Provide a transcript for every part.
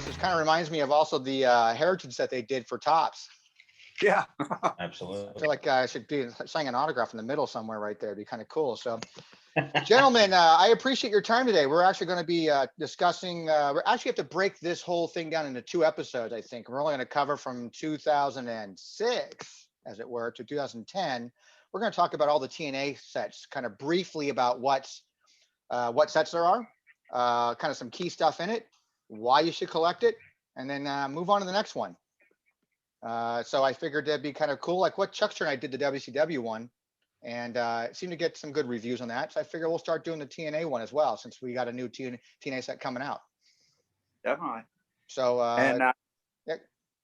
this is kind of reminds me of also the heritage that they did for Tops. Yeah. Absolutely. I feel like I should be signing an autograph in the middle somewhere right there. It'd be kind of cool. So, gentlemen, I appreciate your time today. We're actually going to be discussing, we actually have to break this whole thing down into 2 episodes, I think. We're only going to cover from 2006, as it were, to 2010. We're going to talk about all the TNA sets, kind of briefly about what sets there are, kind of some key stuff in it, why you should collect it, and then move on to the next one. So I figured that'd be kind of cool, like what Chuckster and I did the WCW one, and it seemed to get some good reviews on that. So I figure we'll start doing the TNA one as well, since we got a new TNA set coming out. Definitely. So yeah,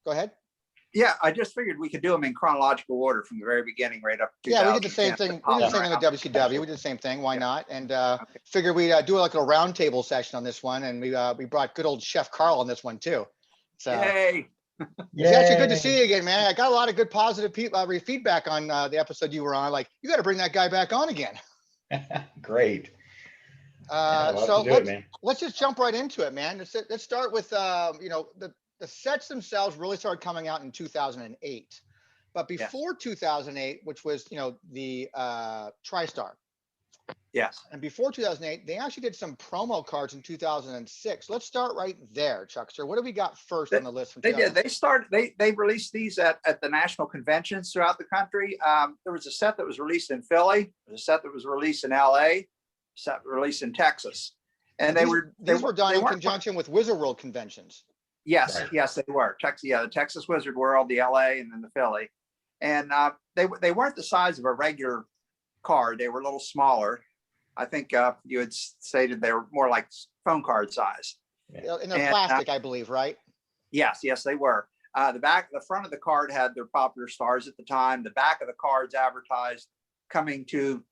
go ahead. Yeah, I just figured we could do them in chronological order from the very beginning right up to. Yeah, we did the same thing. We did the same thing with WCW. We did the same thing. Why not? And figured we'd do like a roundtable session on this one, and we brought good old Chef Carl on this one too. So. Yay. It's actually good to see you again, man. I got a lot of good positive feedback on the episode you were on. Like, you got to bring that guy back on again. Great. So let's just jump right into it, man. Let's start with the sets themselves really started coming out in 2008, but before 2008, which was the TRIstar. Yes. And before 2008, they actually did some promo cards in 2006. Let's start right there, Chuckster. What do we got first on the list? From they did. They released these at the national conventions throughout the country. There was a set that was released in Philly. There was a set that was released in LA. A set released in Texas. And these were done in conjunction with Wizard World conventions. Yes, right. Yes, they were. The Texas Wizard World, the LA, and then the Philly. And they weren't the size of a regular card. They were a little smaller. I think you had stated they were more like phone card size. And they're plastic, I believe, right? Yes, they were. The front of the card had their popular stars at the time. The back of the cards advertised coming to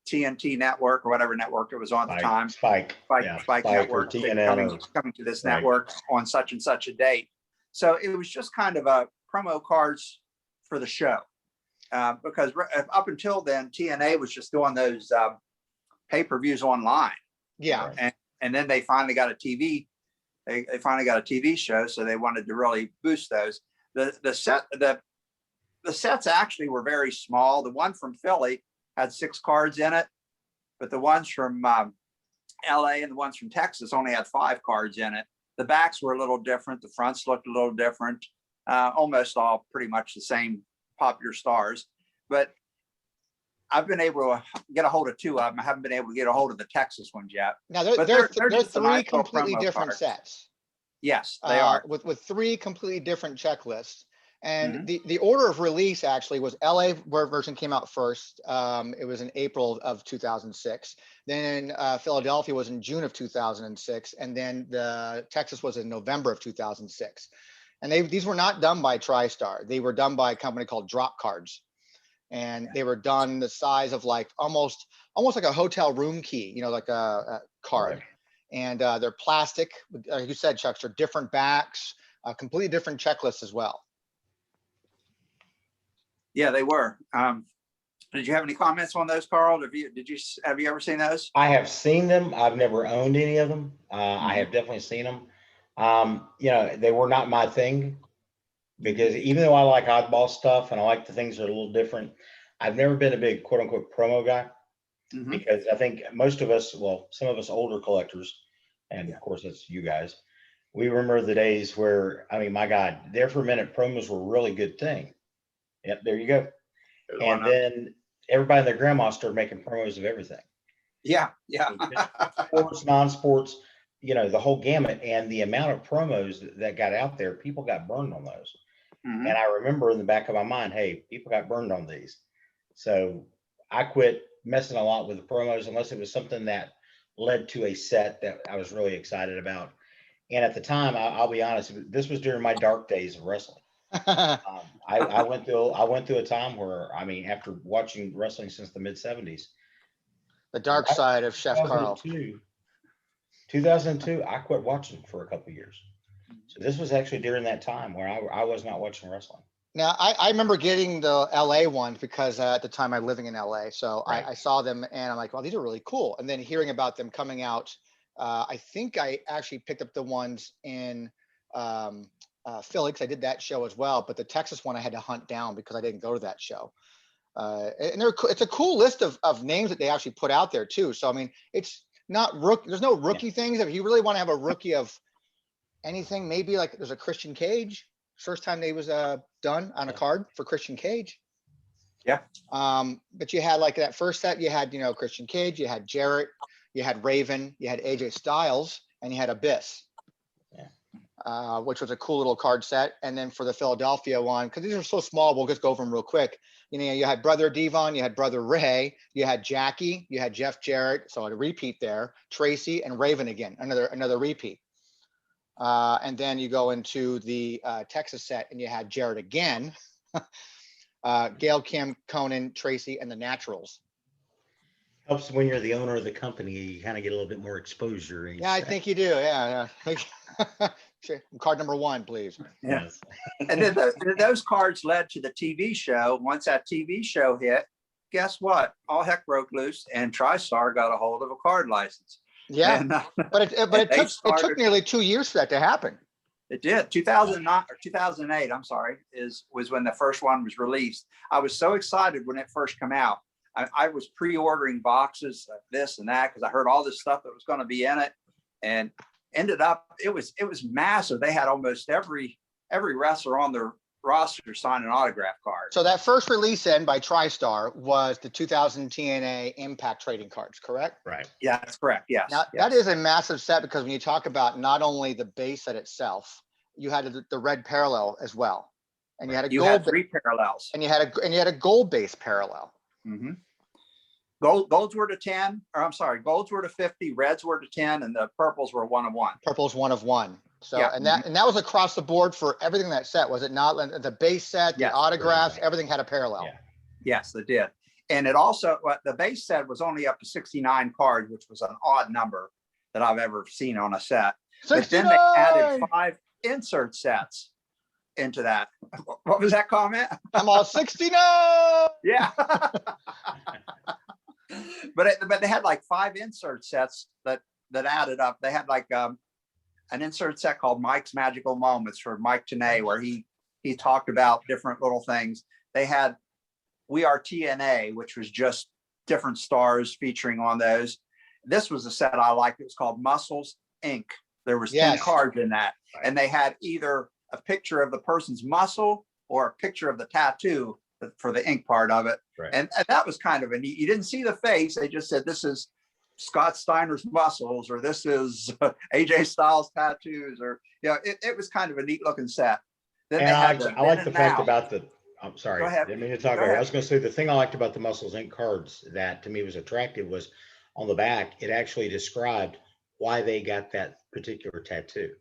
TNT network or whatever network it was on at the time. Spike network coming to this network on such and such a date. So it was just kind of a promo cards for the show, because up until then TNA was just doing those pay-per-views online. Yeah. And then they finally got a TV. They finally got a TV show, so they wanted to really boost those. The sets actually were very small. The one from Philly had 6 cards in it, but the ones from LA and the ones from Texas only had 5 cards in it. The backs were a little different. The fronts looked a little different. Almost all pretty much the same popular stars, but I've been able to get a hold of 2 of them. I haven't been able to get a hold of the Texas ones yet. Now they're 3 completely different sets. Yes, they are. With 3 completely different checklists. And the order of release actually was LA version came out first. It was in April of 2006. Then Philadelphia was in June of 2006. And then the Texas was in November of 2006. And these were not done by TRIstar. They were done by a company called Drop Cards. And they were done the size of like almost like a hotel room key, like a card. Right. And they're plastic, like you said, Chuckster, different backs, completely different checklists as well. Yeah, they were. Did you have any comments on those, Carl? Have you ever seen those? I have seen them. I've never owned any of them. I have definitely seen them. They were not my thing, because even though I like oddball stuff and I like the things that are a little different, I've never been a big quote unquote promo guy, because I think most of us, some of us older collectors, and of course that's you guys, we remember the days where, I mean, my God, there for a minute, promos were a really good thing. Yep, there you go. And then everybody and their grandma started making promos of everything. Yeah. Sports, non-sports, the whole gamut, and the amount of promos that got out there, people got burned on those. And I remember in the back of my mind, hey, people got burned on these. So I quit messing a lot with the promos unless it was something that led to a set that I was really excited about. And at the time, I'll be honest, this was during my dark days of wrestling. I went through a time where, I mean, after watching wrestling since the mid-70s, the dark side of Chef Carl. 2002, I quit watching for a couple of years. So this was actually during that time where I was not watching wrestling. Now, I remember getting the LA ones because at the time I'm living in LA. So right. I saw them and I'm like, well, these are really cool. And then hearing about them coming out, I think I actually picked up the ones in Philly, because I did that show as well. But the Texas one I had to hunt down because I didn't go to that show. And it's a cool list of names that they actually put out there too. So I mean, it's not there's no rookie things. If you really want to have a rookie of anything, maybe like there's a Christian Cage. First time they was done on a card for Christian Cage. Yeah. But you had like that first set, you had, Christian Cage, you had Jarrett, you had Raven, you had AJ Styles, and you had Abyss. Which was a cool little card set. And then for the Philadelphia one, because these are so small, we'll just go over them real quick. You had Brother Devon, you had Brother Ray, you had Jackie, you had Jeff Jarrett, so a repeat there, Tracy, and Raven again, another repeat. And then you go into the Texas set, and you had Jarrett again, Gail, Kim, Conan, Tracy, and the Naturals. Helps when you're the owner of the company, you kind of get a little bit more exposure. Yeah, I think you do. Yeah. Card number 1, please. Yeah. And then those cards led to the TV show. Once that TV show hit, guess what? All heck broke loose, and TRIstar got a hold of a card license. Yeah, and, but it took nearly 2 years for that to happen. It did. 2009 or 2008, I'm sorry, was when the first one was released. I was so excited when it first came out. I was pre-ordering boxes of this and that because I heard all this stuff that was going to be in it, and ended up it was massive. They had almost every wrestler on their roster sign an autograph card. So that first release by TRIstar was the 2000 TNA Impact trading cards, correct? Right. Yeah, that's correct. Yes. Now that is a massive set because when you talk about not only the base set itself, you had the red parallel as well, and you had a you gold had 3 parallels, and you had a gold base parallel. Mm-hmm. Golds were to 10, or I'm sorry, golds were to 50, reds were to 10, and the purples were 1 of 1. Purple's 1 of 1. So Yeah. and that was across the board for everything in that set, was it not? The base set, the autographs, everything had a parallel. Yeah. Yes, it did. And it also, the base set was only up to 69 cards, which was an odd number that I've ever seen on a set. 69! But then they added 5 insert sets into that. What was that comment? I'm all 69. Yeah. But they had like 5 insert sets that added up. They had like an insert set called Mike's Magical Moments for Mike TNA, where he talked about different little things. They had We Are TNA, which was just different stars featuring on those. This was a set I liked. It was called Muscles Inc. There was 10 cards in that, and they had either a picture of the person's muscle or a picture of the tattoo for the ink part of it. Right. And that was kind of a neat. You didn't see the face. They just said, this is Scott Steiner's muscles, or this is AJ Styles tattoos, or, it was kind of a neat looking set. Then And I like the fact about I'm sorry, Go ahead. didn't mean to talk over. I was going to say the thing I liked about the Muscles Inc. cards that to me was attractive was on the back, it actually described why they got that particular tattoo.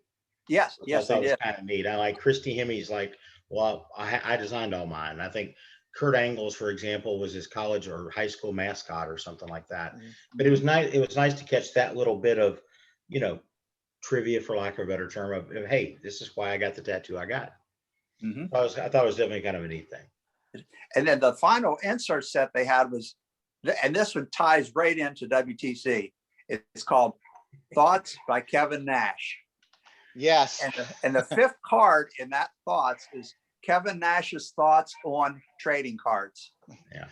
Yes, I thought they that was did. kind of neat. I like Christy Hemmy's like, well, I designed all mine. I think Kurt Angle's, for example, was his college or high school mascot or something like that. Mhm. But it was nice. It was nice to catch that little bit of, trivia, for lack of a better term, of hey, this is why I got the tattoo I got. Mhm. I thought it was definitely kind of a neat thing. And then the final insert set they had was, and this one ties right into WTC. It's called Thoughts by Kevin Nash. Yes. And the 5th card in that Thoughts is Kevin Nash's thoughts on trading cards. Yeah.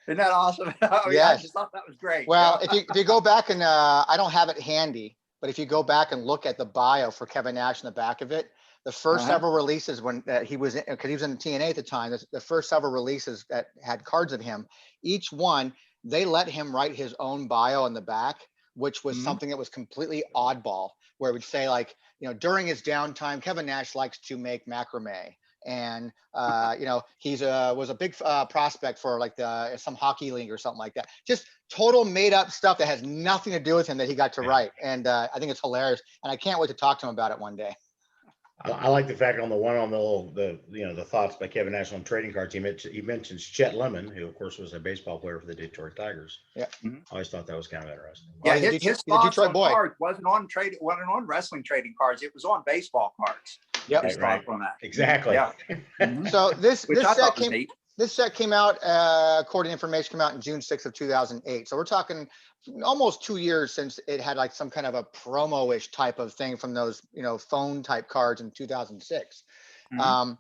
Isn't that awesome? I Yes. just thought that was great. Well, if you go back and I don't have it handy, but if you go back and look at the bio for Kevin Nash in the back of it, the first several releases when he was in, because he was in the TNA at the time, the first several releases that had cards of him, each one, they let him write his own bio in the back, which was something that was completely oddball, where it would say like, during his downtime, Kevin Nash likes to make macrame. And he's was a big prospect for like some hockey league or something like that. Just total made up stuff that has nothing to do with him that he got to write. And I think it's hilarious. And I can't wait to talk to him about it one day. I like the fact on the one on the Thoughts by Kevin Nash on trading cards. He mentions Chet Lemon, who of course was a baseball player for the Detroit Tigers. Yeah. I always thought that was kind of interesting. Yeah, Well, his Detroit Detroit boy. cards wasn't on wrestling trading cards. It was on baseball cards. Yep. His Right. thoughts on that. Exactly. Yeah. So this Which I set thought was came. neat. This set came out, according to information, came out in June 6th of 2008. So we're talking almost 2 years since it had like some kind of a promo-ish type of thing from those, phone type cards in 2006. Mhm.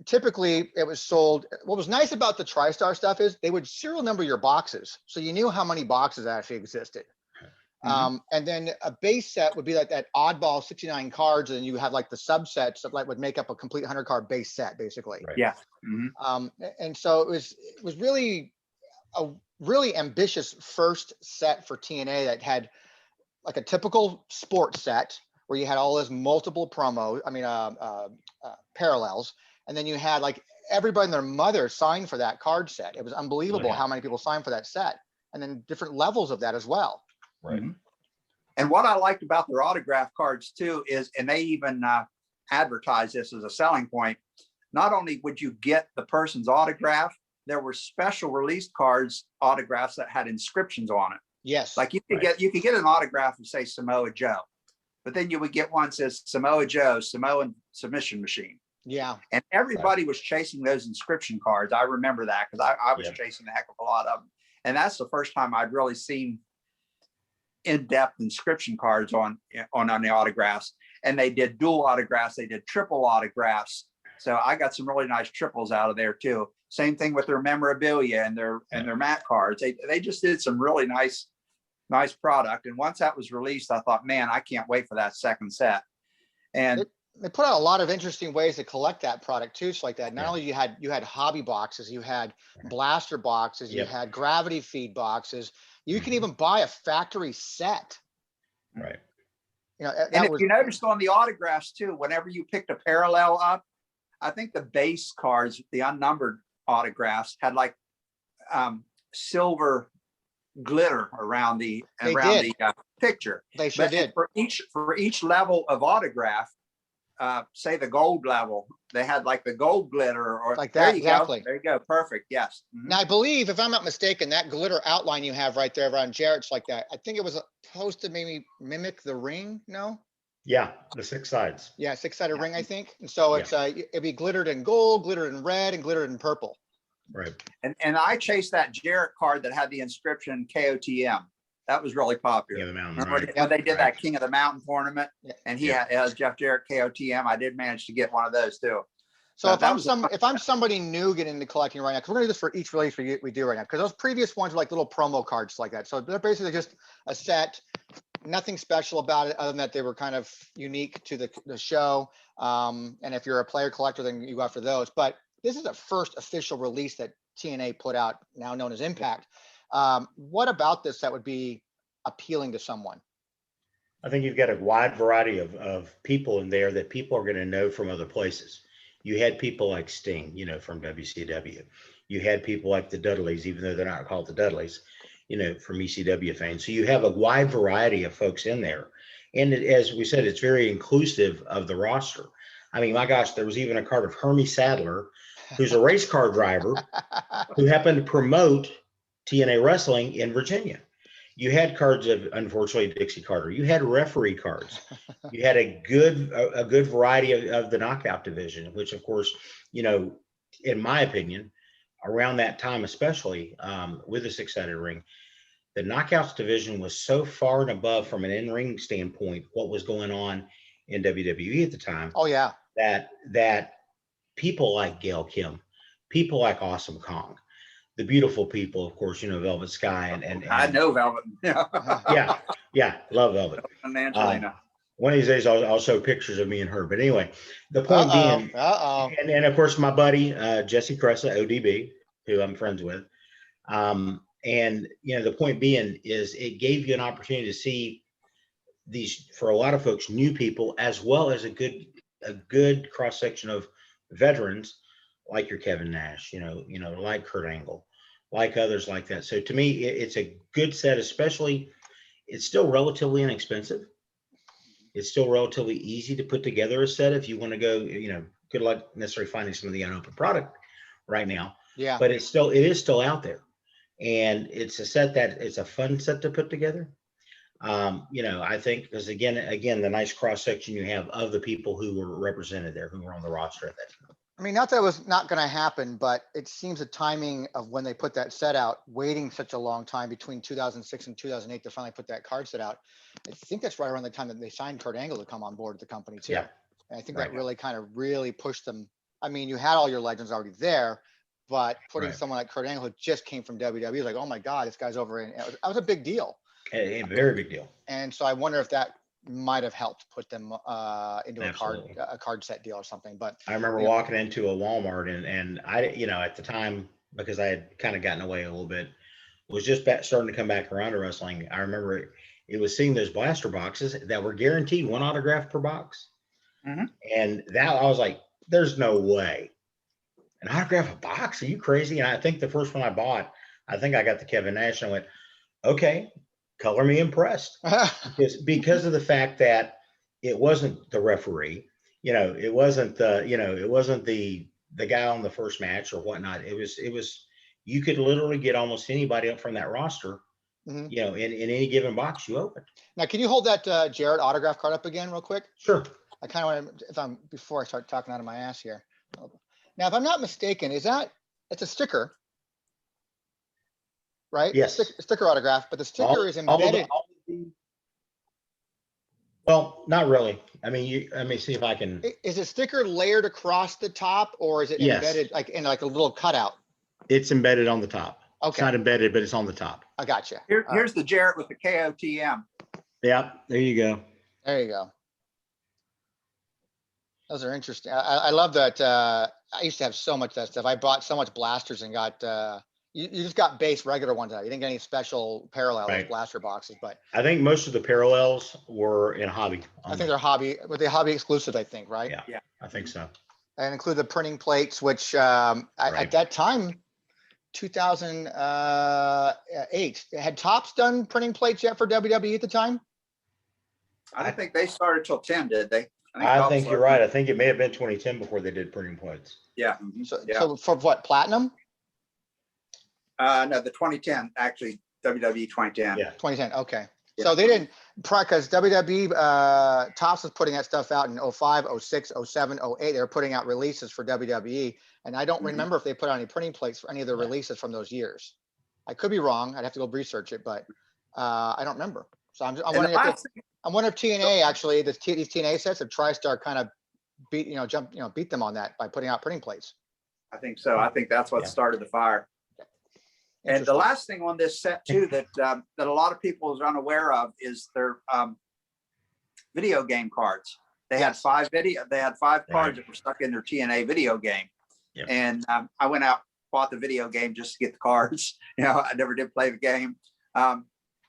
Typically it was sold. What was nice about the TRIstar stuff is they would serial number your boxes. So you knew how many boxes actually existed. And then a base set would be like that oddball 69 cards, and you have like the subsets that like would make up a complete 100 card base set, basically. Right. Yeah. Mhm. And so it was really a really ambitious first set for TNA that had like a typical sports set where you had all this multiple parallels, and then you had like everybody and their mother signed for that card set. It was unbelievable Yeah. how many people signed for that set, and then different levels of that as well. Right. Mhm. And what I liked about their autograph cards too is, and they even advertise this as a selling point, not only would you get the person's autograph, there were special released cards, autographs that had inscriptions on it. Yes. Like you could Right. get an autograph and say Samoa Joe, but then you would get one that says Samoa Joe, Samoan submission machine. Yeah. And everybody was chasing those inscription cards. I remember that because I was Yep. chasing a heck of a lot of them. And that's the first time I'd really seen in-depth inscription cards on the autographs. And they did dual autographs, they did triple autographs. So I got some really nice triples out of there too. Same thing with their memorabilia and their mat cards. They just did some really nice product. And once that was released, I thought, man, I can't wait for that second set. And They put out a lot of interesting ways to collect that product too. So like that, not Yeah. only you had hobby boxes, you had blaster boxes, you Yep. had gravity feed boxes. You can Mhm. even buy a factory set. Right. That and if was you noticed on the autographs too, whenever you picked a parallel up, I think the base cards, the unnumbered autographs, had like silver glitter around the They did. picture. They sure But did. for each level of autograph, say the gold level, they had like the gold glitter or Like there that, you exactly. go. There you go. Perfect. Yes. Mhm. Now I believe, if I'm not mistaken, that glitter outline you have right there around Jarrett's like that. I think it was supposed to maybe mimic the ring. No. Yeah. The 6 sides. Yeah, six-sided Yeah. ring, I think. And so it's it'd be glittered in gold, glittered in red, and glittered in purple. Right. And I chased that Jarrett card that had the inscription KOTM. That was really popular. King of the Mountain. Remember Right. when they did Right. that King of the Mountain tournament, Yeah. and he Yeah. has Jeff Jarrett KOTM. I did manage to get one of those too. So That- if that I'm was a fun if I'm somebody new getting into collecting right now, because we're gonna do this for each release we do right now, because those previous ones were like little promo cards like that. So they're basically just a set, nothing special about it other than that they were kind of unique to the show. And if you're a player collector, then you go after those. But this is the first official release that TNA put out, now known as Impact. What about this that would be appealing to someone? I think you've got a wide variety of people in there that people are going to know from other places. You had people like Sting, from WCW. You had people like the Dudleys, even though they're not called the Dudleys, from ECW fame. So you have a wide variety of folks in there. And as we said, it's very inclusive of the roster. I mean, my gosh, there was even a card of Hermie Sadler, who's a race car driver who happened to promote TNA wrestling in Virginia. You had cards of, unfortunately, Dixie Carter. You had referee cards. You had a good variety of the knockout division, which, of course, in my opinion, around that time, especially with the 6-sided ring, the knockouts division was so far and above from an in-ring standpoint, what was going on in WWE at the time. Oh yeah. That people like Gail Kim, people like Awesome Kong, the beautiful people, of course, Velvet Sky and I know Velvet. yeah, love Velvet. And Angelina. One of these days I'll show pictures of me and her. But anyway, the point being, and of course my buddy Jesse Cressa, ODB, who I'm friends with. And the point being is it gave you an opportunity to see these, for a lot of folks, new people, as well as a good cross section of veterans like your Kevin Nash, like Kurt Angle, like others like that. So to me, it's a good set, especially it's still relatively inexpensive. It's still relatively easy to put together a set if you want to go, good luck necessarily finding some of the unopened product right now. Yeah. But it is still out there. And it's a set that it's a fun set to put together. I think because again, the nice cross section you have of the people who were represented there, who were on the roster at that time. I mean, not that it was not going to happen, but it seems the timing of when they put that set out, waiting such a long time between 2006 and 2008 to finally put that card set out. I think that's right around the time that they signed Kurt Angle to come on board the company too. Yeah. And I think Right. that really kind of really pushed them. I mean, you had all your legends already there, but putting Right. someone like Kurt Angle who just came from WWE, like, oh my God, this guy's over in, that was a big deal. A very big deal. And so I wonder if that might have helped put them into Absolutely. a card set deal or something. But I remember you know, walking into a Walmart and I, at the time, because I had kind of gotten away a little bit, was just starting to come back around to wrestling. I remember it was seeing those blaster boxes that were guaranteed one autograph per box. Mhm. And that I was like, there's no way. An autograph a box? Are you crazy? And I think the first one I bought, I think I got the Kevin Nash and I went, okay, color me impressed. because of the fact that it wasn't the referee, it wasn't the guy on the first match or whatnot. It was you could literally get almost anybody up from that roster, Mhm. in any given box you open. Now, can you hold that Jarrett autograph card up again real quick? Sure. I kind of want to, before I start talking out of my ass here. Now, if I'm not mistaken, it's a sticker, right? Yes. Sticker autograph, but the sticker is embedded. Well, not really. I mean, let me see if I can. Is a sticker layered across the top, or is it Yes. embedded like in like a little cutout? It's embedded on the top. It's Okay. not embedded, but it's on the top. I got you. Here's the Jarrett with the KOTM. Yeah, there you go. There you go. Those are interesting. I love that. I used to have so much of that stuff. I bought so much blasters and got, you just got base regular ones out. You didn't get any special parallel Right. blaster boxes, but I think most of the parallels were in hobby. I think they're hobby, but they're hobby exclusive, I think, right? Yeah, I think so. And include the printing plates, which Right. at that time, 2008, had Topps done printing plates yet for WWE at the time? I don't think they started till 10, did they? I think you're right. I think it may have been 2010 before they did printing plates. Yeah. So for what, platinum? No, the 2010, actually, WWE 2010. Yeah. 2010, okay. Yeah. So they didn't, because WWE, Topps was putting that stuff out in 05, 06, 07, 08. They were putting out releases for WWE. And I don't Mhm. remember if they put out any printing plates for any of the releases from those years. I could be wrong. I'd have to go research it, but I don't remember. So I'm wondering if TNA actually, these TNA sets of TRIstar kind of beat them on that by putting out printing plates. I think so. I think that's what started the fire. And the Interesting. last thing on this set too that a lot of people are unaware of is their video game cards. They had five cards that were stuck in their TNA video game. Yep. And I went out, bought the video game just to get the cards. I never did play the game.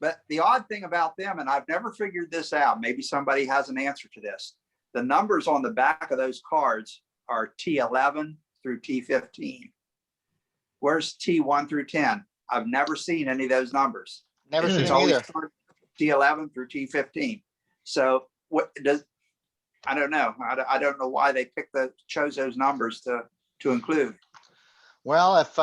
But the odd thing about them, and I've never figured this out, maybe somebody has an answer to this. The numbers on the back of those cards are T11 through T15. Where's T1 through 10? I've never seen any of those numbers. Never seen It's them always either. T11 through T15. So I don't know. I don't know why they chose those numbers to include. Well, if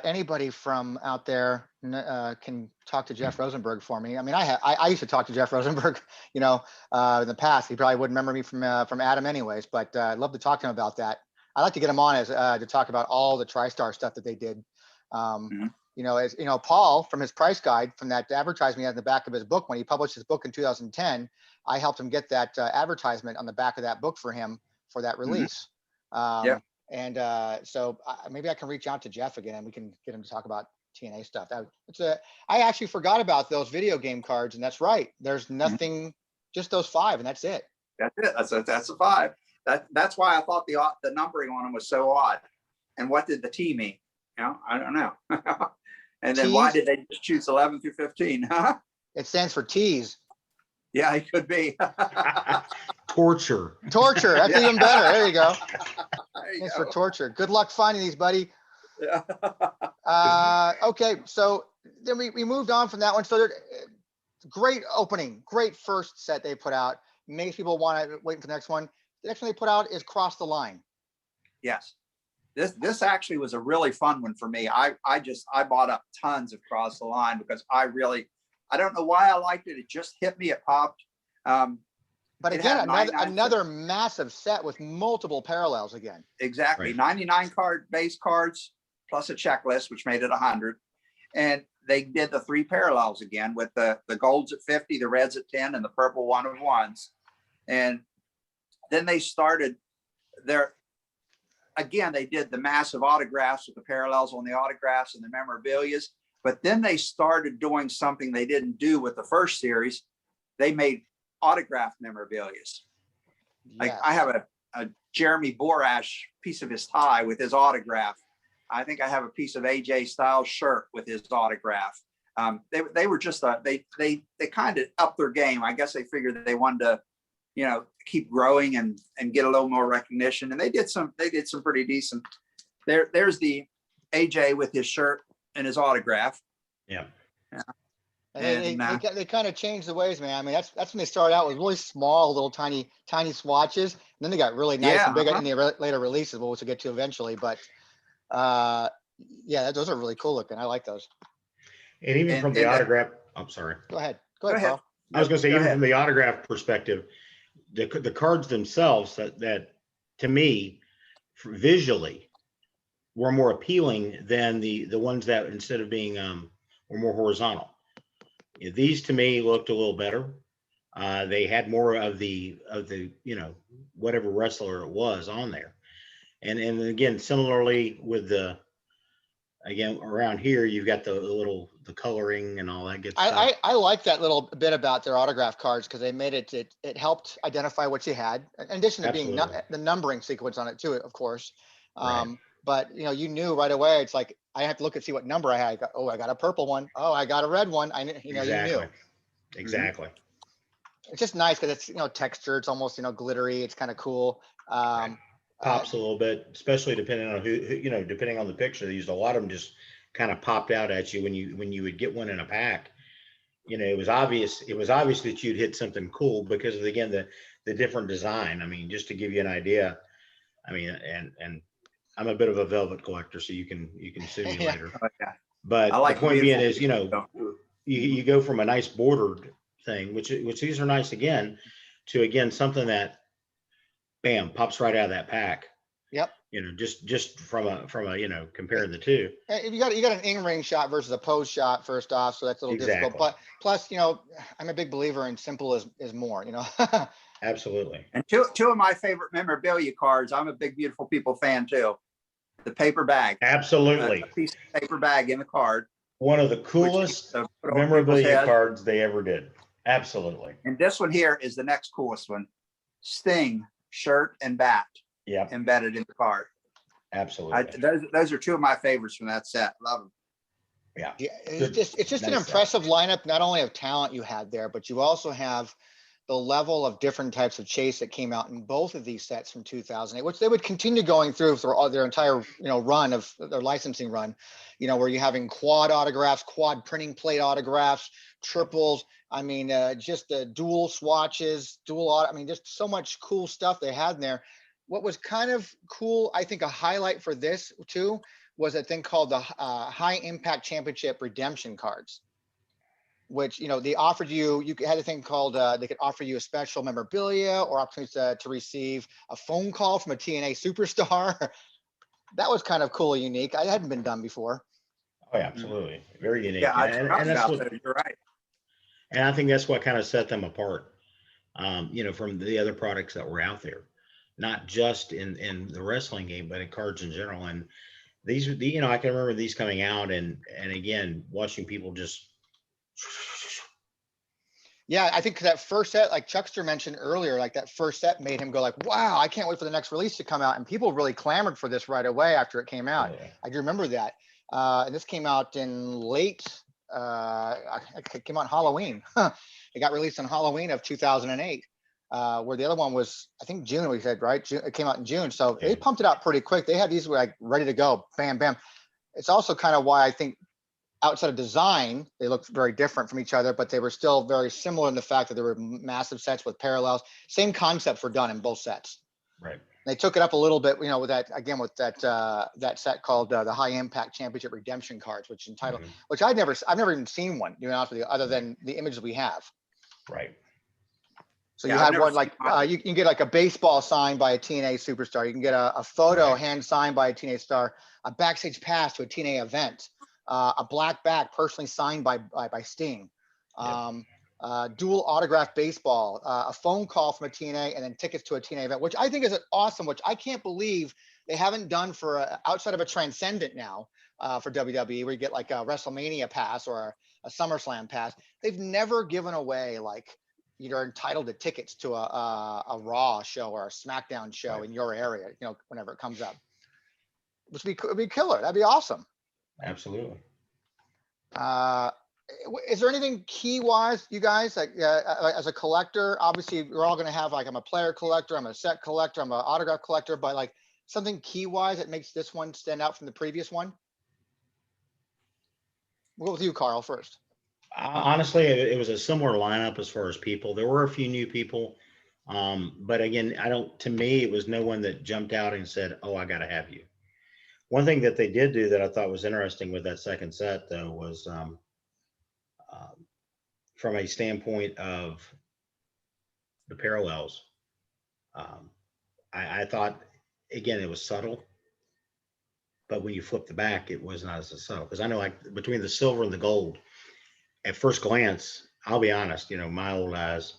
anybody from out there can talk to Jeff Rosenberg for me. I mean, I used to talk to Jeff Rosenberg, in the past. He probably wouldn't remember me from Adam anyways, but I'd love to talk to him about that. I'd like to get him on to talk about all the TRIstar stuff that they did. Paul from his price guide, from that advertisement he had in the back of his book, when he published his book in 2010, I helped him get that advertisement on the back of that book for him for that release. Yeah. And so maybe I can reach out to Jeff again and we can get him to talk about TNA stuff. I actually forgot about those video game cards, and that's right. There's nothing, just those five, and that's it. That's it. That's a five. That's why I thought the numbering on them was so odd. And what did the T mean? I don't know. And then why did they just choose 11 through 15? It stands for T's. Yeah, it could be. Torture. Torture. That's even better. There you go. Thanks for torture. Good luck finding these, buddy. Yeah. Okay, so then we moved on from that one. So great opening, great first set they put out. Makes people want to wait for the next one. The next one they put out is Cross the Line. Yes. This actually was a really fun one for me. I bought up tons of Cross the Line because I don't know why I liked it. It just hit me. It popped. But It again, had 99 another massive set with multiple parallels again. Exactly. Right. 99 base cards plus a checklist, which made it 100. And they did the 3 parallels again with the golds at 50, the reds at 10, and the purple 1 of 1s. And then they started again, they did the massive autographs with the parallels on the autographs and the memorabilias. But then they started doing something they didn't do with the first series. They made autographed memorabilias. Like Yes. I have a Jeremy Borash piece of his tie with his autograph. I think I have a piece of AJ Styles shirt with his autograph. They were just they kind of upped their game. I guess they figured that they wanted to, you know, keep growing and get a little more recognition. And they did some pretty decent. There's the AJ with his shirt and his autograph. Yeah. And they kind of changed the ways, man. I mean, that's when they started out with really small, little tiny swatches. And then they got really nice and big in the later releases, which we'll get to eventually. But yeah, those are really cool looking. I like those. And even from the autograph, I'm sorry. Go ahead, Carl. I was going to say, even from the autograph perspective, the cards themselves that to me visually were more appealing than the ones that instead of being were more horizontal. These to me looked a little better. They had more of the you know, whatever wrestler it was on there. And again, similarly with again around here, you've got the coloring and all that good stuff. I like that little bit about their autograph cards because they made it helped identify what you had, in addition to being the numbering sequence on it too, of course. Right. But you know, you knew right away. It's like I have to look and see what number I had. I got a purple one. Oh, I got a red one. You knew. Exactly. It's just nice because it's, you know, texture. It's almost, you know, glittery. It's kind of cool. Pops a little bit, especially depending on who, you know, depending on the picture. They used a lot of them just kind of popped out at you when you would get one in a pack. You know, it was obvious that you'd hit something cool because of, again, the different design. I mean, just to give you an idea. I mean, and I'm a bit of a velvet collector, so you can sue me later. But the point being is, you know, you go from a nice bordered thing, which these are nice again, to again something that bam pops right out of that pack. Yep. You know, just from a you know, comparing the two. If you got an in-ring shot versus a pose shot first off, so that's a little difficult. But plus, you know, I'm a big believer in simple is more, you know. Absolutely. And two of my favorite memorabilia cards. I'm a big Beautiful People fan too. The paper bag. Absolutely. A piece of paper bag in the card. One of the coolest memorabilia cards they ever did. Absolutely. And this one here is the next coolest one. Sting shirt and bat. Yeah. Embedded in the card. Absolutely. Those are two of my favorites from that set. Love them. Yeah. It's just an impressive lineup, not only of talent you had there, but you also have the level of different types of chase that came out in both of these sets from 2008, which they would continue going through all their entire, you know, run of their licensing run, you know, where you're having quad autographs, quad printing plate autographs, triples. I mean, just the dual swatches, I mean, just so much cool stuff they had in there. What was kind of cool, I think a highlight for this too, was a thing called the High Impact Championship redemption cards, which, you know, they offered you had a thing called, they could offer you a special memorabilia or opportunities to receive a phone call from a TNA superstar. That was kind of cool and unique. I hadn't been done before. Oh, yeah, absolutely. Very unique. Yeah, and that's what, you're right. And I think that's what kind of set them apart, you know, from the other products that were out there, not just in the wrestling game, but in cards in general. And these, you know, I can remember these coming out and again, watching people just. Yeah, I think that first set, like Chuckster mentioned earlier, like that first set made him go like, wow, I can't wait for the next release to come out. And people really clamored for this right away after it came out. Yeah. I do remember that. And this came out in late, it came out on Halloween. It got released on Halloween of 2008, where the other one was, I think June, we said, right? June, it came out in June. So they pumped it out pretty quick. They had these like ready to go, bam, bam. It's also kind of why I think outside of design, they looked very different from each other, but they were still very similar in the fact that there were massive sets with parallels. Same concepts were done in both sets. Right. They took it up a little bit, you know, with that, again, with that that set called the High Impact Championship Redemption Cards, which entitled, which I've never even seen one, to be honest with you, other than the images we have. Right. So Yeah, you I've had never one seen like mine. you can get like a baseball signed by a TNA superstar. You can get a photo Right. hand signed by a TNA star, a backstage pass to a TNA event, a black back personally signed by Sting, dual autograph baseball, a phone call from a TNA, and then tickets to a TNA event, which I think is awesome. Which I can't believe they haven't done for outside of a Transcendent now for WWE, where you get like a WrestleMania pass or a SummerSlam pass. They've never given away like you're entitled to tickets to a Raw show or a SmackDown show in your area, whenever it comes up. Which would be killer. That'd be awesome. Absolutely. Is there anything key wise, you guys, like as a collector? Obviously, we're all going to have like, I'm a player collector, I'm a set collector, I'm an autograph collector, but like something key wise that makes this one stand out from the previous one. We'll go with you, Carl, first. Honestly, it was a similar lineup as far as people. There were a few new people, but again, to me, it was no one that jumped out and said, "Oh, I got to have you." One thing that they did do that I thought was interesting with that second set, though, was from a standpoint of the parallels. I thought, again, it was subtle, but when you flip the back, it was not as subtle. Because I know, like between the silver and the gold, at first glance, I'll be honest, my old eyes,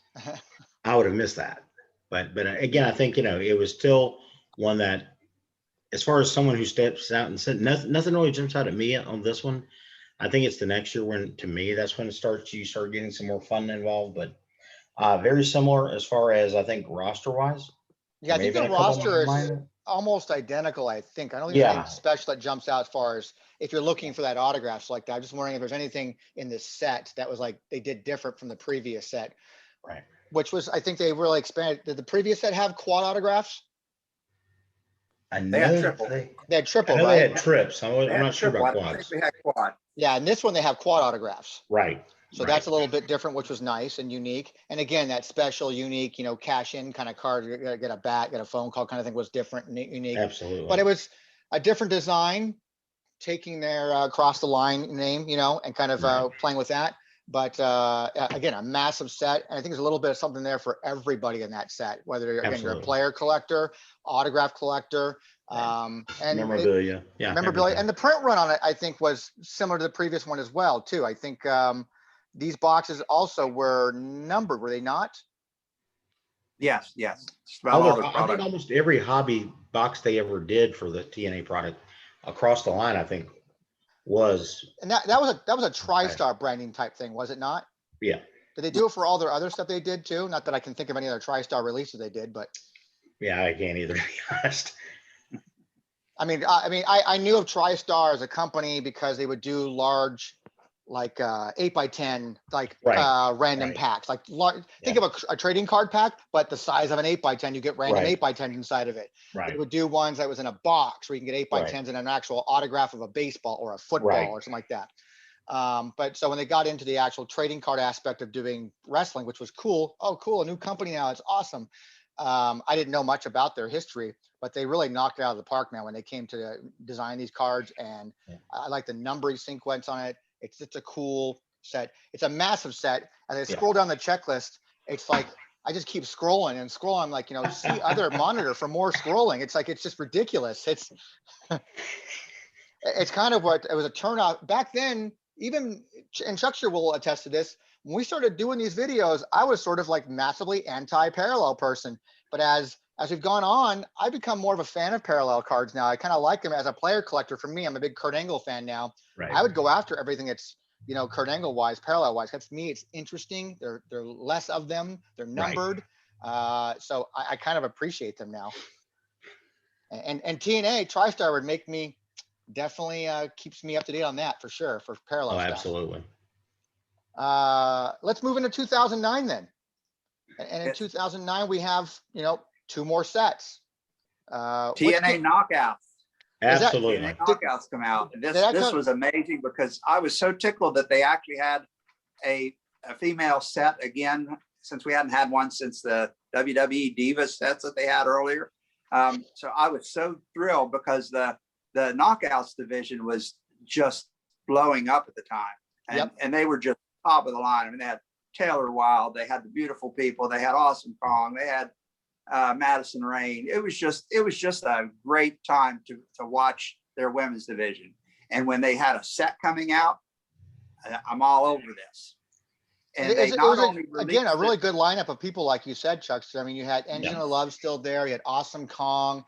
I would have missed that. But again, I think, it was still one that, as far as someone who steps out and said, nothing really jumps out at me on this one. I think it's the next year when, to me, that's when you start getting some more fun involved. But very similar as far as, I think, roster wise. Yeah, I think the Maybe a couple roster is minor. almost identical. I think I don't think there's Yeah, anything special that jumps out as far as if you're looking for that autographs like that. I'm just wondering if there's anything in this set that was like they did different from the previous set, right. which was I think they really expanded. Did the previous set have quad autographs? I They had know triple. They had I triple, know they right? had trips. They I'm had not sure triple. I about don't think quads. we had quad. Yeah, and this one they have quad autographs. Right. So Right. that's a little bit different, which was nice and unique. And again, that special, unique, cash in kind of card, get a bat, get a phone call kind of thing was different and unique. Absolutely. But it was a different design, taking their across the line name, and kind of Right. playing with that. But again, a massive set. And I think there's a little bit of something there for everybody in that set, whether you're a Absolutely. player collector, autograph collector, and Memorabilia. Yeah. memorabilia. Everything. And the print run on it, I think, was similar to the previous one as well, too. I think these boxes also were numbered, were they not? Yes. Just about all the I think products. almost every hobby box they ever did for the TNA product across the line, I think, was. And that was a TRIstar branding type thing, was it not? Yeah. Did they do it for all their other stuff they did too? Not that I can think of any other TRIstar releases they did, but Yeah, I can't either, to be honest. I knew of TRIstar as a company because they would do large, like 8x10, like Right. random Right. packs. Like think of a trading card pack, but the size of an 8x10, you get random Right. 8x10s inside of it. Right. They would do ones that was in a box where you can get 8x10s and an actual autograph of a baseball or a football Right. or something like that. But so when they got into the actual trading card aspect of doing wrestling, which was cool. Oh, cool. A new company now. It's awesome. I didn't know much about their history, but they really knocked it out of the park now when they came to design these cards. And I like the numbering sequence on it. It's a cool set. It's a massive set. As I scroll down the checklist, it's like, I just keep scrolling and scrolling. I'm like, see other monitor for more scrolling. It's like, it's just ridiculous. It's kind of what it was a turnout back then. Even, and Chuckster will attest to this, when we started doing these videos, I was sort of like massively anti-parallel person. But as we've gone on, I've become more of a fan of parallel cards now. I kind of like them as a player collector. For me, I'm a big Kurt Angle fan now. Right. I would go after everything that's, Kurt Angle wise, parallel wise. That's me. It's interesting. They're less of them. They're numbered. Right. So I kind of appreciate them now. And TNA TRIstar would make me definitely keeps me up to date on that for sure for parallel stuff. Absolutely. Let's move into 2009 then. And in 2009 we have 2 more sets. TNA knockouts. Absolutely. TNA knockouts come out. This was amazing because I was so tickled that they actually had a female set again, since we hadn't had one since the WWE Divas sets that they had earlier. So I was so thrilled because the knockouts division was just blowing up at the time, and they were just top of the line. I mean, they had Taylor Wilde. They had the beautiful people. They had Awesome Kong. They had Madison Rain. It was just a great time to watch their women's division. And when they had a set coming out, I'm all over this. And they not only again a really good lineup of people, like you said, Chuckster. I mean, you had Engine of Love still there. You had Awesome Kong.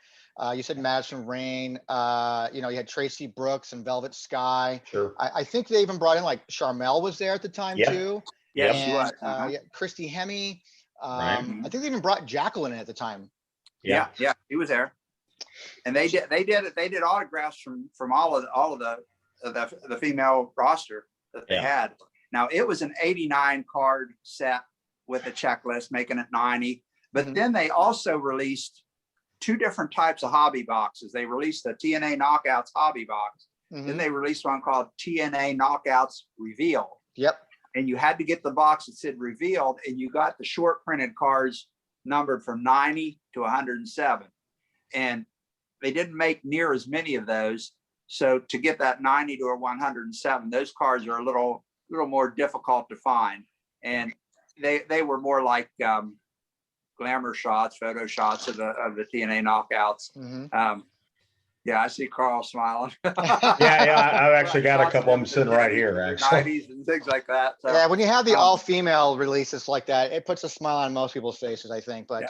You said Madison Rain. You know, you had Tracy Brooks and Velvet Sky. Sure. I think they even brought in, like, Charmel was there at the time too. Yeah, and, she was. yeah, Christy Hemme. Right. I think they even brought Jacqueline in at the time. Yeah, he was there. And they did autographs from all of the female roster that they had. Now, it was an 89 card set with a checklist, making it 90. But then they also released 2 different types of hobby boxes. They released the TNA Knockouts hobby box. Then they released one called TNA Knockouts Revealed. Yep. And you had to get the box that said Revealed, and you got the short printed cards numbered from 90 to 107. And they didn't make near as many of those. So to get that 90 to 107, those cards are a little more difficult to find. And they were more like glamour shots, photo shots of the TNA knockouts. Yeah, I see Carl smiling. I've actually got a couple of them sitting right here, actually. 90s and things like that. So, yeah, when you have the all-female releases like that, it puts a smile on most people's faces, I think. But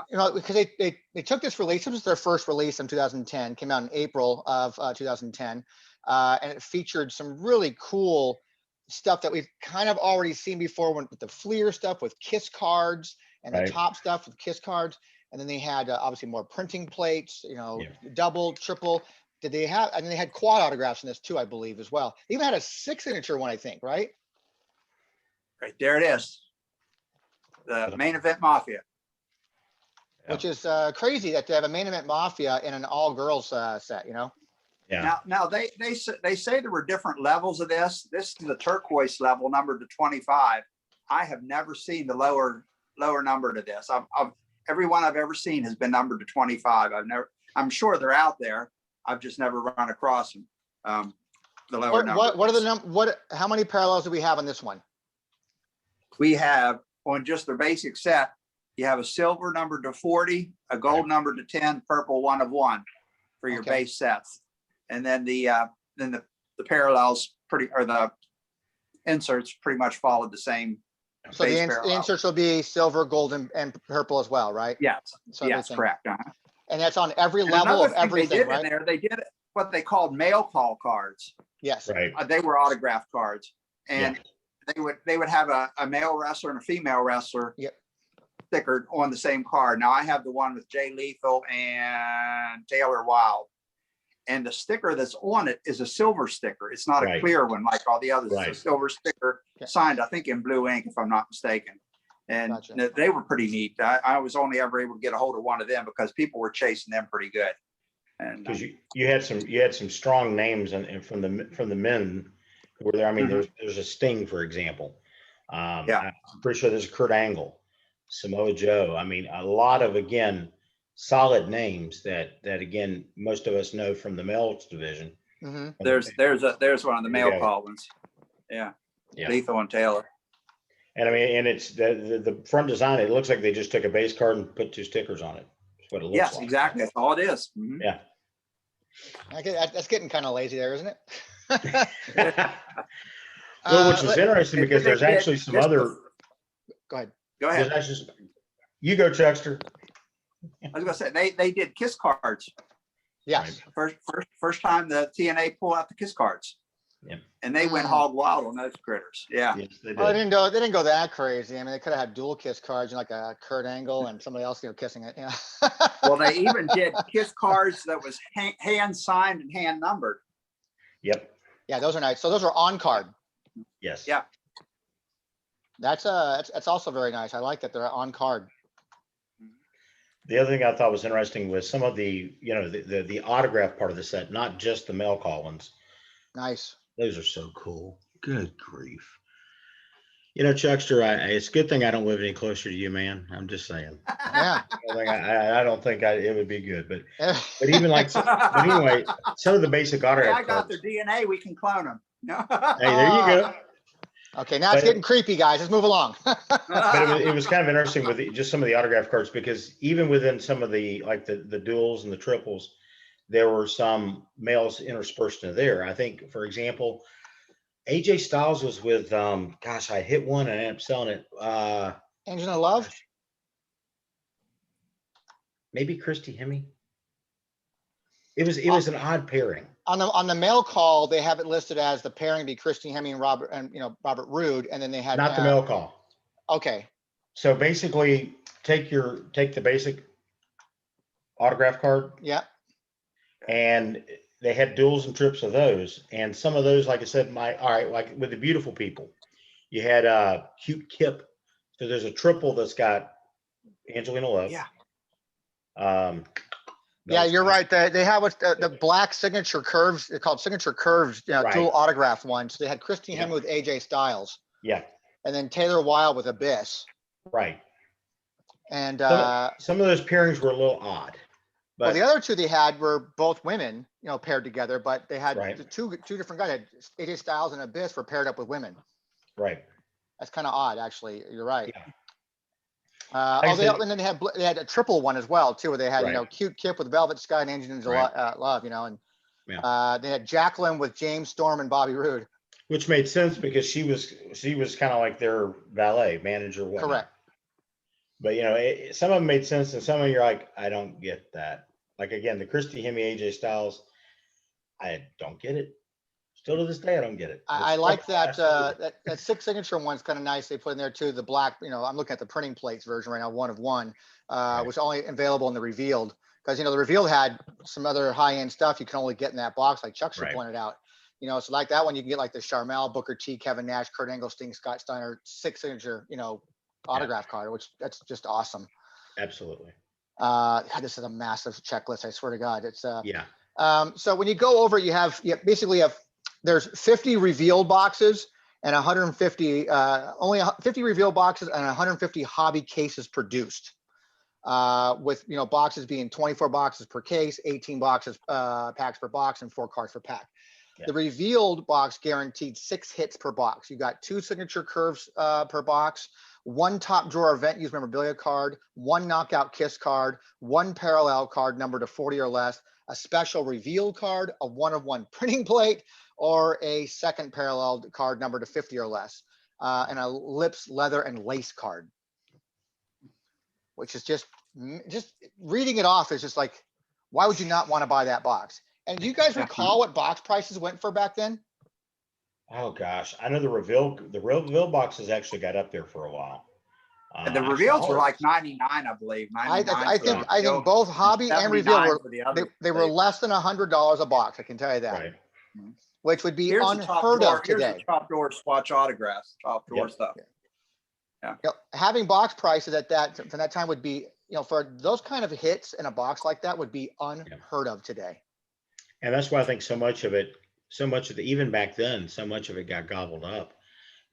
you know, because they took this release. It was their first release in 2010. Came out in April of 2010, and it featured some really cool stuff that we've kind of already seen before, with the Fleer stuff with Kiss cards and the top stuff with Kiss cards. And then they had obviously more printing plates, you know, double, triple. Did they have? And they had quad autographs in this too, I believe, as well. They even had a 6 signature one, I think, right? Right there it is. The Main Event Mafia. Which is crazy that they have a Main Event Mafia in an all-girls set, you know? Yeah. Now they say there were different levels of this. This is the turquoise level, numbered to 25. I have never seen the lower number to this. Every one I've ever seen has been numbered to 25. I'm sure they're out there. I've just never run across them. The lower number. What are the how many parallels do we have on this one? We have, on just their basic set, you have a silver numbered to 40, a gold numbered to 10, purple 1 of 1 for your base sets. And then the parallels the inserts pretty much followed the same. So the inserts will be silver, gold, and purple as well, right? Yes. So yes, correct. And that's on every level of everything, right? They did what they called mail call cards. Yes. Right. They were autographed cards, and they would have a male wrestler and a female wrestler stickered on the same card. Now I have the one with Jay Lethal and Taylor Wilde. And the sticker that's on it is a silver sticker. It's not a clear one like all the others. It's a silver sticker signed, I think, in blue ink, if I'm not mistaken. And they were pretty neat. I was only ever able to get a hold of one of them because people were chasing them pretty good. And because you had some strong names and from the men who were there. I mean, there's a Sting, for example. I'm pretty sure there's Kurt Angle, Samoa Joe. I mean, a lot of, again, solid names that again most of us know from the male's division. There's one of the male call ones. Lethal and Taylor. And I mean, and it's the front design, it looks like they just took a base card and put 2 stickers on it. That's what it looks like. Exactly. That's all it is. Yeah. That's getting kind of lazy there, isn't it? Well, which is interesting because there's actually some other. Go ahead. You go, Chuckster. I was gonna say they did Kiss cards. Yes. First time the TNA pulled out the Kiss cards. Yeah. And they went hog wild on those critters. Yeah. Yes, they did. Oh, they didn't go that crazy. I mean, they could have had dual Kiss cards, like a Kurt Angle and somebody else, kissing it. Yeah. Well, they even did Kiss cards that was hand signed and hand numbered. Yep. Yeah, those are nice. So those are on card. Yes. Yeah. That's also very nice. I like that they're on card. The other thing I thought was interesting was some of the, the autograph part of the set, not just the mail call ones. Nice. Those are so cool. Good grief. Chuckster, it's a good thing I don't live any closer to you, man. I'm just saying. Yeah. I don't think it would be good, but even but anyway, some of the basic autograph I got their DNA. We can clone them. Hey, there you go. Okay, now it's But- getting creepy, guys. Let's move along. But it was kind of interesting with just some of the autograph cards, because even within some of the, like the duals and the triples, there were some males interspersed in there. I think, for example, AJ Styles was with, gosh, I hit one and I ended up selling it. Engine of Love. Maybe Christy Hemme. It was an odd pairing. On the mail call, they have it listed as the pairing be Christine Hemme and Robert Roode, and then they had Not the mail call. Okay. So basically, take the basic autograph card, Yeah. and they had duels and trips of those. And some of those, like I said, like with the beautiful people, you had Cute Kip. So there's a triple that's got Angelina Love. Yeah. Yeah, you're right. They have the black signature curves. They're called signature curves, Right. dual autograph ones. So they had Christine Yeah. Hemme with AJ Styles, Yeah, and then Taylor Wilde with Abyss. right. And Some of those pairings were a little odd, well, but the other two they had were both women, paired together, but they had Right. the two different guys. AJ Styles and Abyss were paired up with women. right. That's kind of odd, actually. You're right. Yeah. And then they had a triple one as well too, where they had Right. Cute Kip with Velvet Sky and Engine of Love, and they had Jacqueline with James Storm and Bobby Roode. Which made sense because she was kind of like their valet manager. Whatnot. Correct. But some of them made sense, and some of them you're like, I don't get that. Like again, the Christy Hemme, AJ Styles, I don't get it. Still to this day, I don't get it. I like that that six signature one's kind of nice. They put in there too the black. I'm looking at the printing plates version right now, 1 of 1, which is only available in the revealed, because the revealed had some other high end stuff you can only get in that box, like Chuckster Right. pointed out. So like that one you can get like the Charmel, Booker T, Kevin Nash, Kurt Angle, Sting, Scott Steiner 6 signature autograph card, which that's just awesome. Absolutely. This is a massive checklist. I swear to God, it's Yeah. So when you go over, you basically have there's 50 revealed boxes and 150 only 50 revealed boxes and 150 hobby cases produced. With boxes being 24 boxes per case, 18 boxes packs per box, and 4 cards per pack. Yeah. The revealed box guaranteed 6 hits per box. You got 2 signature curves per box, 1 top drawer event use memorabilia card, 1 knockout kiss card, 1 parallel card numbered to 40 or less, a special revealed card, a 1 of 1 printing plate, or a second parallel card numbered to 50 or less, and a lips, leather, and lace card. Which is just reading it off is just like, why would you not want to buy that box? And do you guys recall what box prices went for back then? Oh gosh, I know the reveal boxes actually got up there for a while. And the reveals were like 99, I believe. 99 I think both hobby and reveal were less than $100 a box. I can tell you that. Right. Which would be Here's unheard of Here's today. the top drawer swatch autographs, top drawer stuff. Yeah. Having box prices at from that time would be, for those kind of hits in a box like that would be unheard of today. And that's why I think so much of it, even back then, so much of it got gobbled up.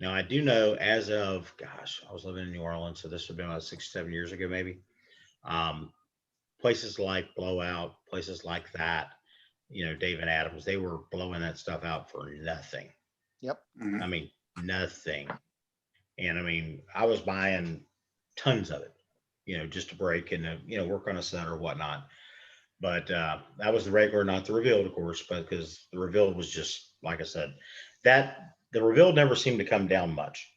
Now I do know, as of, gosh, I was living in New Orleans, so this would have been about 6 or 7 years ago, maybe. Places like Blowout, places like that, David Adams, they were blowing that stuff out for nothing. Yep. Mhm. I mean, nothing. And I mean, I was buying tons of it, just to break and, work on a set or whatnot. But that was the regular, not the revealed, of course, but because the revealed was just, like I said, that the revealed never seemed to come down much.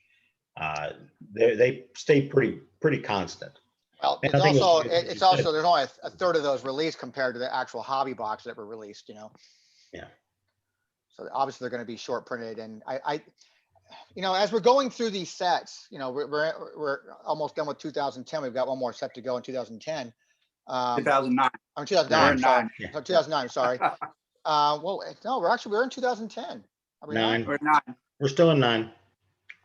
They stayed pretty constant. Well, And it's I think also, it's also there's only a third of those released compared to the actual hobby boxes that were released, Yeah. So obviously they're going to be short printed. And I as we're going through these sets, we're almost done with 2010. We've got one more set to go in 2010. 2009. I'm 2009. Sorry. Yeah. So 2009. Sorry. Well, no, we're in 2010. Are we not? 9. We're 9. We're still in 9.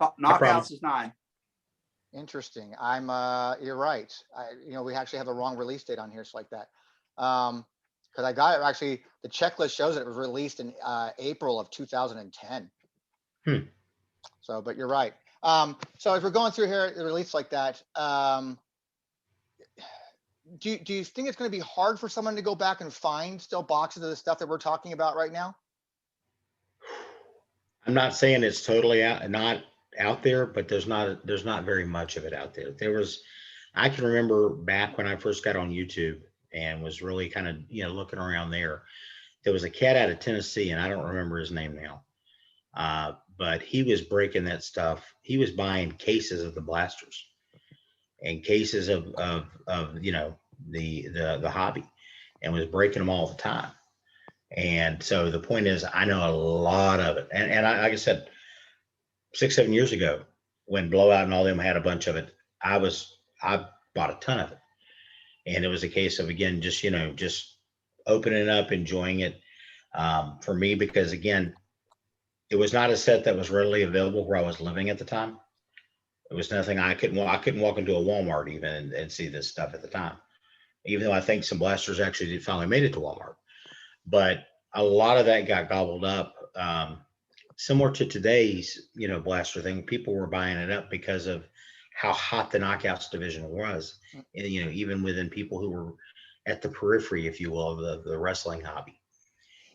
Knockouts is 9. Interesting. You're right. We actually have a wrong release date on here, so like that. Because I got it. Actually, the checklist shows that it was released in April of 2010. So, but you're right. So if we're going through here, the release like that, do you think it's going to be hard for someone to go back and find still boxes of the stuff that we're talking about right now? I'm not saying it's totally out, not out there, but there's not very much of it out there. I can remember back when I first got on YouTube and was really kind of, looking around there. There was a cat out of Tennessee, and I don't remember his name now. But he was breaking that stuff. He was buying cases of the blasters and cases of the hobby, and was breaking them all the time. And so the point is, I know a lot of it. And like I said, 6-7 years ago, when Blowout and all them had a bunch of it, I bought a ton of it. And it was a case of, again, just opening it up, enjoying it. For me, because again, it was not a set that was readily available where I was living at the time. It was nothing I couldn't walk into a Walmart even and see this stuff at the time, even though I think some blasters actually did finally made it to Walmart. But a lot of that got gobbled up. Similar to today's, blaster thing, people were buying it up because of how hot the knockouts division was, and, even within people who were at the periphery, if you will, of the wrestling hobby.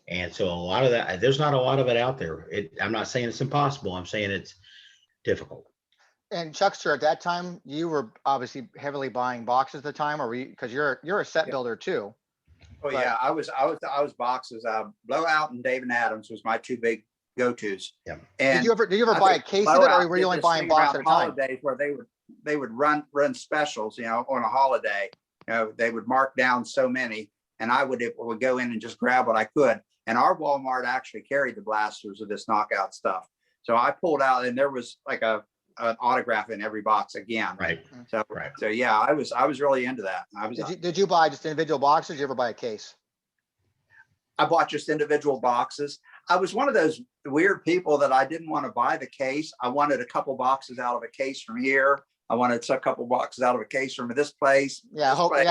And so a lot of that, there's not a lot of it out there. I'm not saying it's impossible. I'm saying it's difficult. And Chuckster, at that time, you were obviously heavily buying boxes at the time, or because you're a set builder too. Oh But- yeah, I was boxes. Blowout and David Adams was my two big go-tos. Yeah. And Did you ever buy a case of it, or were you only buying box at a time? Holidays where they would run specials, on a holiday. They would mark down so many, and I would go in and just grab what I could. And our Walmart actually carried the blasters of this knockout stuff. So I pulled out, and there was like an autograph in every box again. Right. So Right. so yeah, I was really into that. Did you buy just individual boxes? Did you ever buy a case? I bought just individual boxes. I was one of those weird people that I didn't want to buy the case. I wanted a couple boxes out of a case from here. I wanted a couple boxes out of a case from this place. Yeah, hope you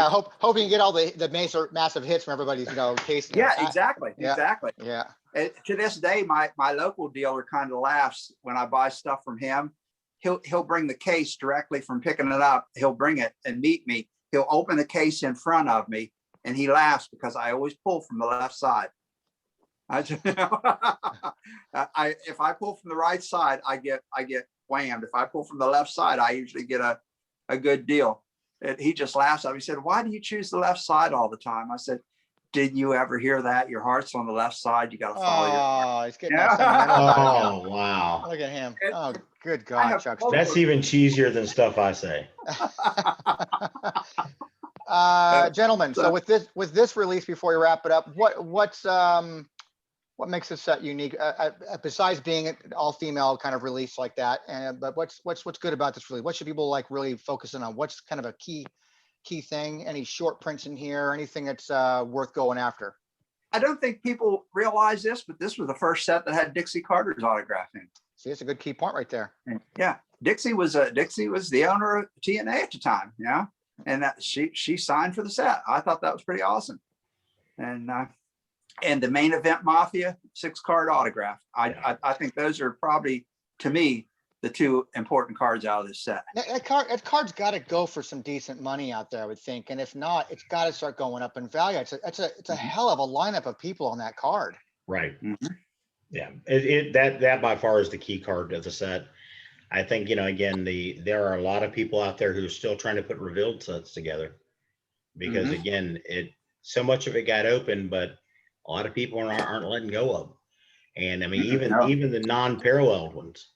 can get all the massive hits from everybody's case. Yeah, exactly. Yeah. Exactly. Yeah. To this day, my local dealer kind of laughs when I buy stuff from him. He'll bring the case directly from picking it up. He'll bring it and meet me. He'll open the case in front of me, and he laughs because I always pull from the left side. If I pull from the right side, I get whammed. If I pull from the left side, I usually get a good deal. And he just laughs at me. He said, "Why do you choose the left side all the time?" I said, "Did you ever hear that? Your heart's on the left side. You got to follow your." Oh, he's getting all sentimental about it. Oh, wow. Look at him. Oh, good God, Chuckster. That's even cheesier than stuff I say. Gentlemen, so with this release, before you wrap it up, what makes this set unique, besides being an all-female kind of release like that? But what's good about this release? What should people really focusing on? What's kind of a key thing? Any short prints in here? Anything that's worth going after? I don't think people realize this, but this was the first set that had Dixie Carter's autograph in. See, it's a good key point right there. Yeah, Dixie was the owner of TNA at the time. Yeah, and that she signed for the set. I thought that was pretty awesome. And the Main Event Mafia 6-card autograph. I think those are probably, to me, the two important cards out of this set. That card's got to go for some decent money out there, I would think. And if not, it's got to start going up in value. It's a hell of a lineup of people on that card. Right. Mm-hmm. Yeah. That by far is the key card of the set. I think, again, there are a lot of people out there who are still trying to put revealed sets together because again, so much of it got open, but a lot of people aren't letting go of them. And I mean, even the non-paralleled ones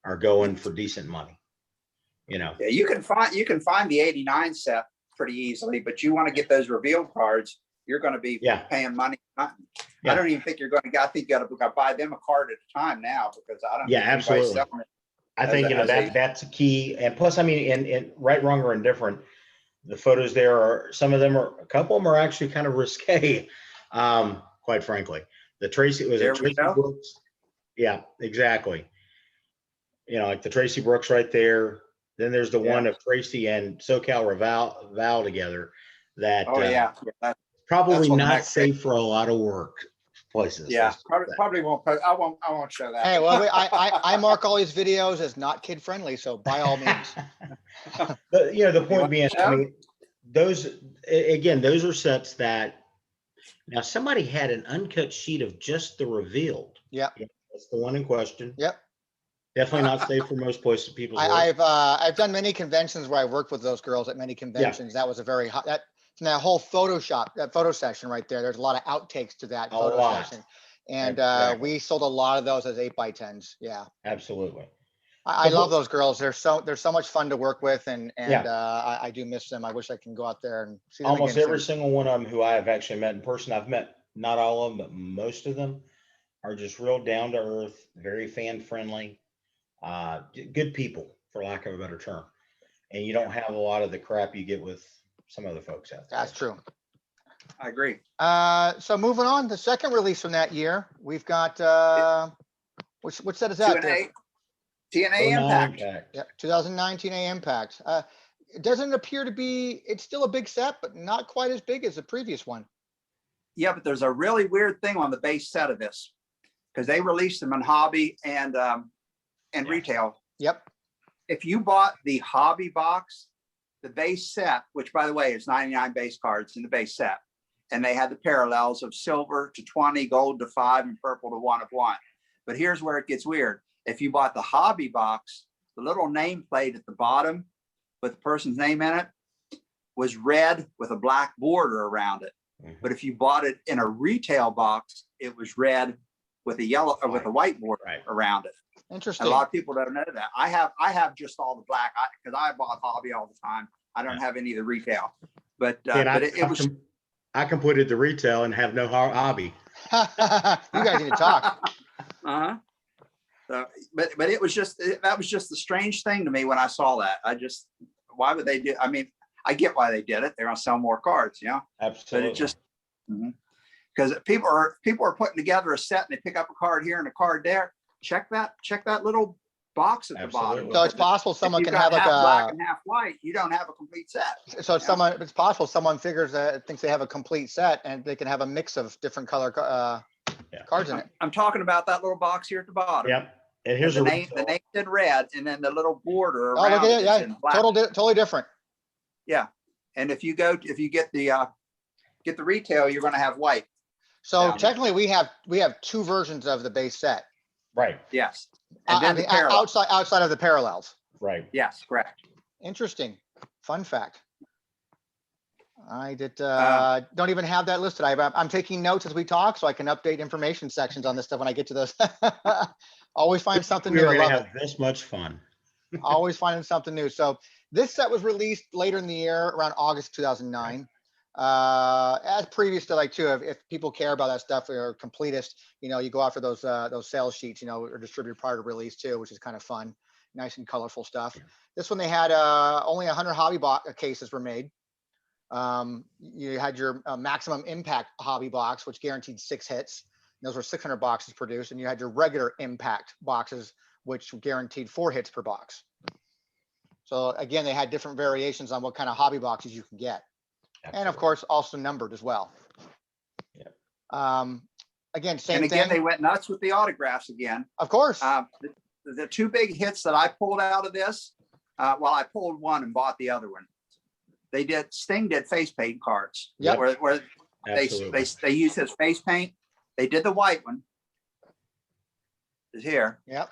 are going for decent money. Yeah, you can find the 89 set pretty easily, but you want to get those revealed cards, you're going to be paying money. I don't even think you're going to. I think you got to buy them a card at a time now because I don't. Yeah, absolutely. I think that's a key. And plus, I mean, in right, wrong, or indifferent, the photos there are a couple of them are actually kind of risque. Quite frankly, Tracy Brooks. Yeah, exactly. Like the Tracy Brooks right there. Then there's the one of Tracy and SoCal Val together. That probably not safe for a lot of work places. Yeah, probably won't post. I won't show that. Hey, well, I mark all these videos as not kid friendly, so by all means. But the point being, I mean, those are sets that. Now, somebody had an uncut sheet of just the revealed. Yep. That's the one in question. Yep. Definitely not safe for most places, people's work. I've done many conventions where I worked with those girls at many conventions. That was a very hot, that whole that photo session right there. There's a lot of outtakes to that photo session. And Exactly. we sold a lot of those as 8x10s. Yeah. Absolutely. I love those girls. They're so much fun to work with, and Yeah. I do miss them. I wish I can go out there and see them Almost again every soon. single one of them who I have actually met in person, I've met not all of them, but most of them are just real down to earth, very fan friendly, good people, for lack of a better term. And you don't have a lot of the crap you get with some other folks out there. That's true. I agree. So moving on, the second release from that year, we've got which set is that? TNA Impact. Yep, 2019 A Impact. It doesn't appear to be, it's still a big set, but not quite as big as the previous one. Yeah, but there's a really weird thing on the base set of this, because they released them in hobby and retail. Yep. If you bought the hobby box, the base set, which by the way is 99 base cards in the base set, and they had the parallels of silver to 20, gold to 5, and purple to 1 of 1. But here's where it gets weird. If you bought the hobby box, the little nameplate at the bottom with the person's name in it was red with a black border around it. Mm-hmm. But if you bought it in a retail box, it was red with a yellow or with a white border around it. Interesting. And a lot of people don't know that. I have just all the black because I bought hobby all the time. I don't have any of the retail, but it was. I can put it to retail and have no hobby. You guys need to talk. Uh-huh. So, but it was just, that was just the strange thing to me when I saw that. Why would they do? I mean, I get why they did it. They're going to sell more cards, you know. Absolutely. But it just, because people are putting together a set and they pick up a card here and a card there. Check that little box at the bottom. So it's possible someone can have like half black and half white. You don't have a complete set. So it's possible someone thinks they have a complete set and they can have a mix of different color cards in it. I'm talking about that little box here at the bottom. Yep. And here's the name in red, and then the little border around. Oh, look at it. Yeah, totally different. Yeah, and if you get the retail, you're going to have white. So technically, we have two versions of the base set. Right. Yes. And then the outside of the parallels. Right. Yes, correct. Interesting. Fun fact. I don't even have that listed. I'm taking notes as we talk, so I can update information sections on this stuff when I get to those. Always find something new. We're gonna have this much fun. Always finding something new. So this set was released later in the year, around August 2009. As previous to if people care about that stuff or completist, you go after those sales sheets, or distributed prior to release too, which is kind of fun, nice and colorful stuff. This one they had only 100 hobby cases were made. You had your maximum impact hobby box, which guaranteed 6 hits. Those were 600 boxes produced, and you had your regular impact boxes, which guaranteed 4 hits per box. So again, they had different variations on what kind of hobby boxes you can get. Absolutely. And of course, also numbered as well. Yeah. Again, same thing. And again, they went nuts with the autographs again. Of course. The 2 big hits that I pulled out of this, I pulled one and bought the other one. Sting did face paint cards. Yep. Where they used his face paint. They did the white one. Is here. Yep.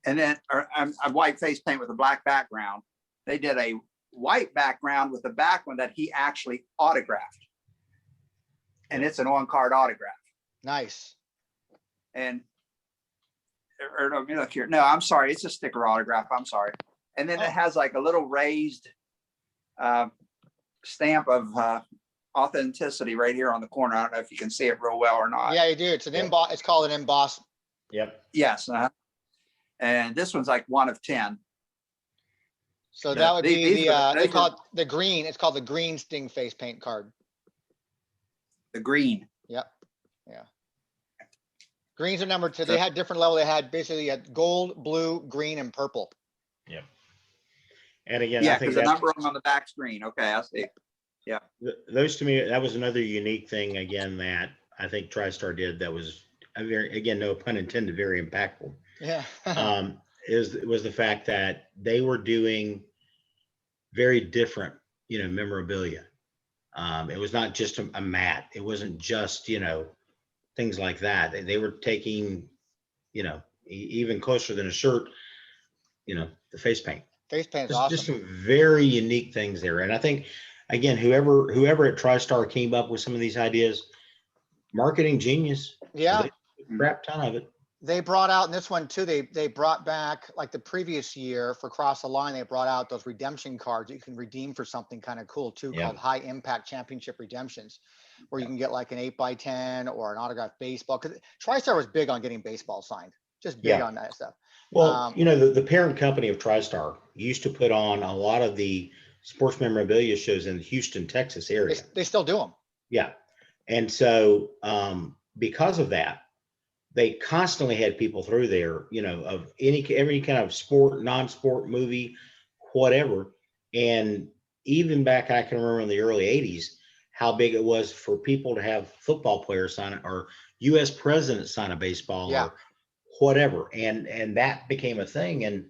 And then a white face paint with a black background. They did a white background with the back one that he actually autographed. And it's an on-card autograph. Nice. And let me look here. No, I'm sorry. It's a sticker autograph. I'm sorry. And then it has like a little raised stamp of authenticity right here on the corner. I don't know if you can see it real well or not. Yeah, you do. It's an emboss. It's called an emboss. Yep. Yes. And this one's like 1 of 10. So that would be they call it the green. It's called the green Sting face paint card. The green. Yep. Yeah. Greens are numbered. So they had different level. They had basically gold, blue, green, and purple. Yep. And again, yeah, because the number on the back screen. Okay, I see. Yeah. Those to me, that was another unique thing again that I think TRIstar did that was again, no pun intended, very impactful. Yeah. was the fact that they were doing very different, memorabilia. It was not just a mat. It wasn't just, things like that. They were taking, even closer than a shirt, the face paint. Face paint is Just awesome. some very unique things there. And I think, again, whoever at TriStar came up with some of these ideas, marketing genius. Yeah. They crap ton of it. They brought out in this one too, they brought back, like the previous year for Cross the Line, they brought out those redemption cards that you can redeem for something kind of cool too, Yeah. called high impact championship redemptions, where you can get like an 8x10 or an autographed baseball. Because TriStar was big on getting baseball signed, just big on that stuff. Well, the parent company of TriStar used to put on a lot of the sports memorabilia shows in the Houston, Texas area. They still do them. Yeah. And so because of that, they constantly had people through there, of every kind of sport, non-sport movie, whatever. And even back, I can remember in the early 80s, how big it was for people to have football players sign it, or US presidents sign a baseball, or whatever. And that became a thing. And,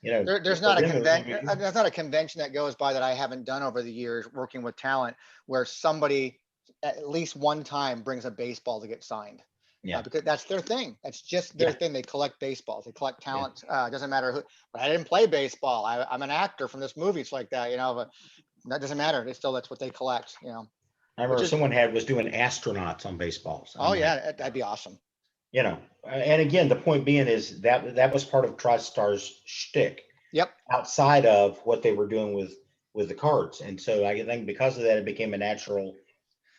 there's not a convention. There's not a convention that goes by that I haven't done over the years working with talent where somebody at least one time brings a baseball to get signed. Yeah. Because that's their thing. That's just their thing. They collect baseballs. They collect talent. It doesn't matter who. But I didn't play baseball. I'm an actor from this movie. It's like that, but that doesn't matter. That's what they collect. I remember someone was doing astronauts on baseballs. Oh yeah, that'd be awesome. And again, the point being is that was part of TriStar's shtick. Yep. Outside of what they were doing with the cards, and so I think because of that, it became a natural,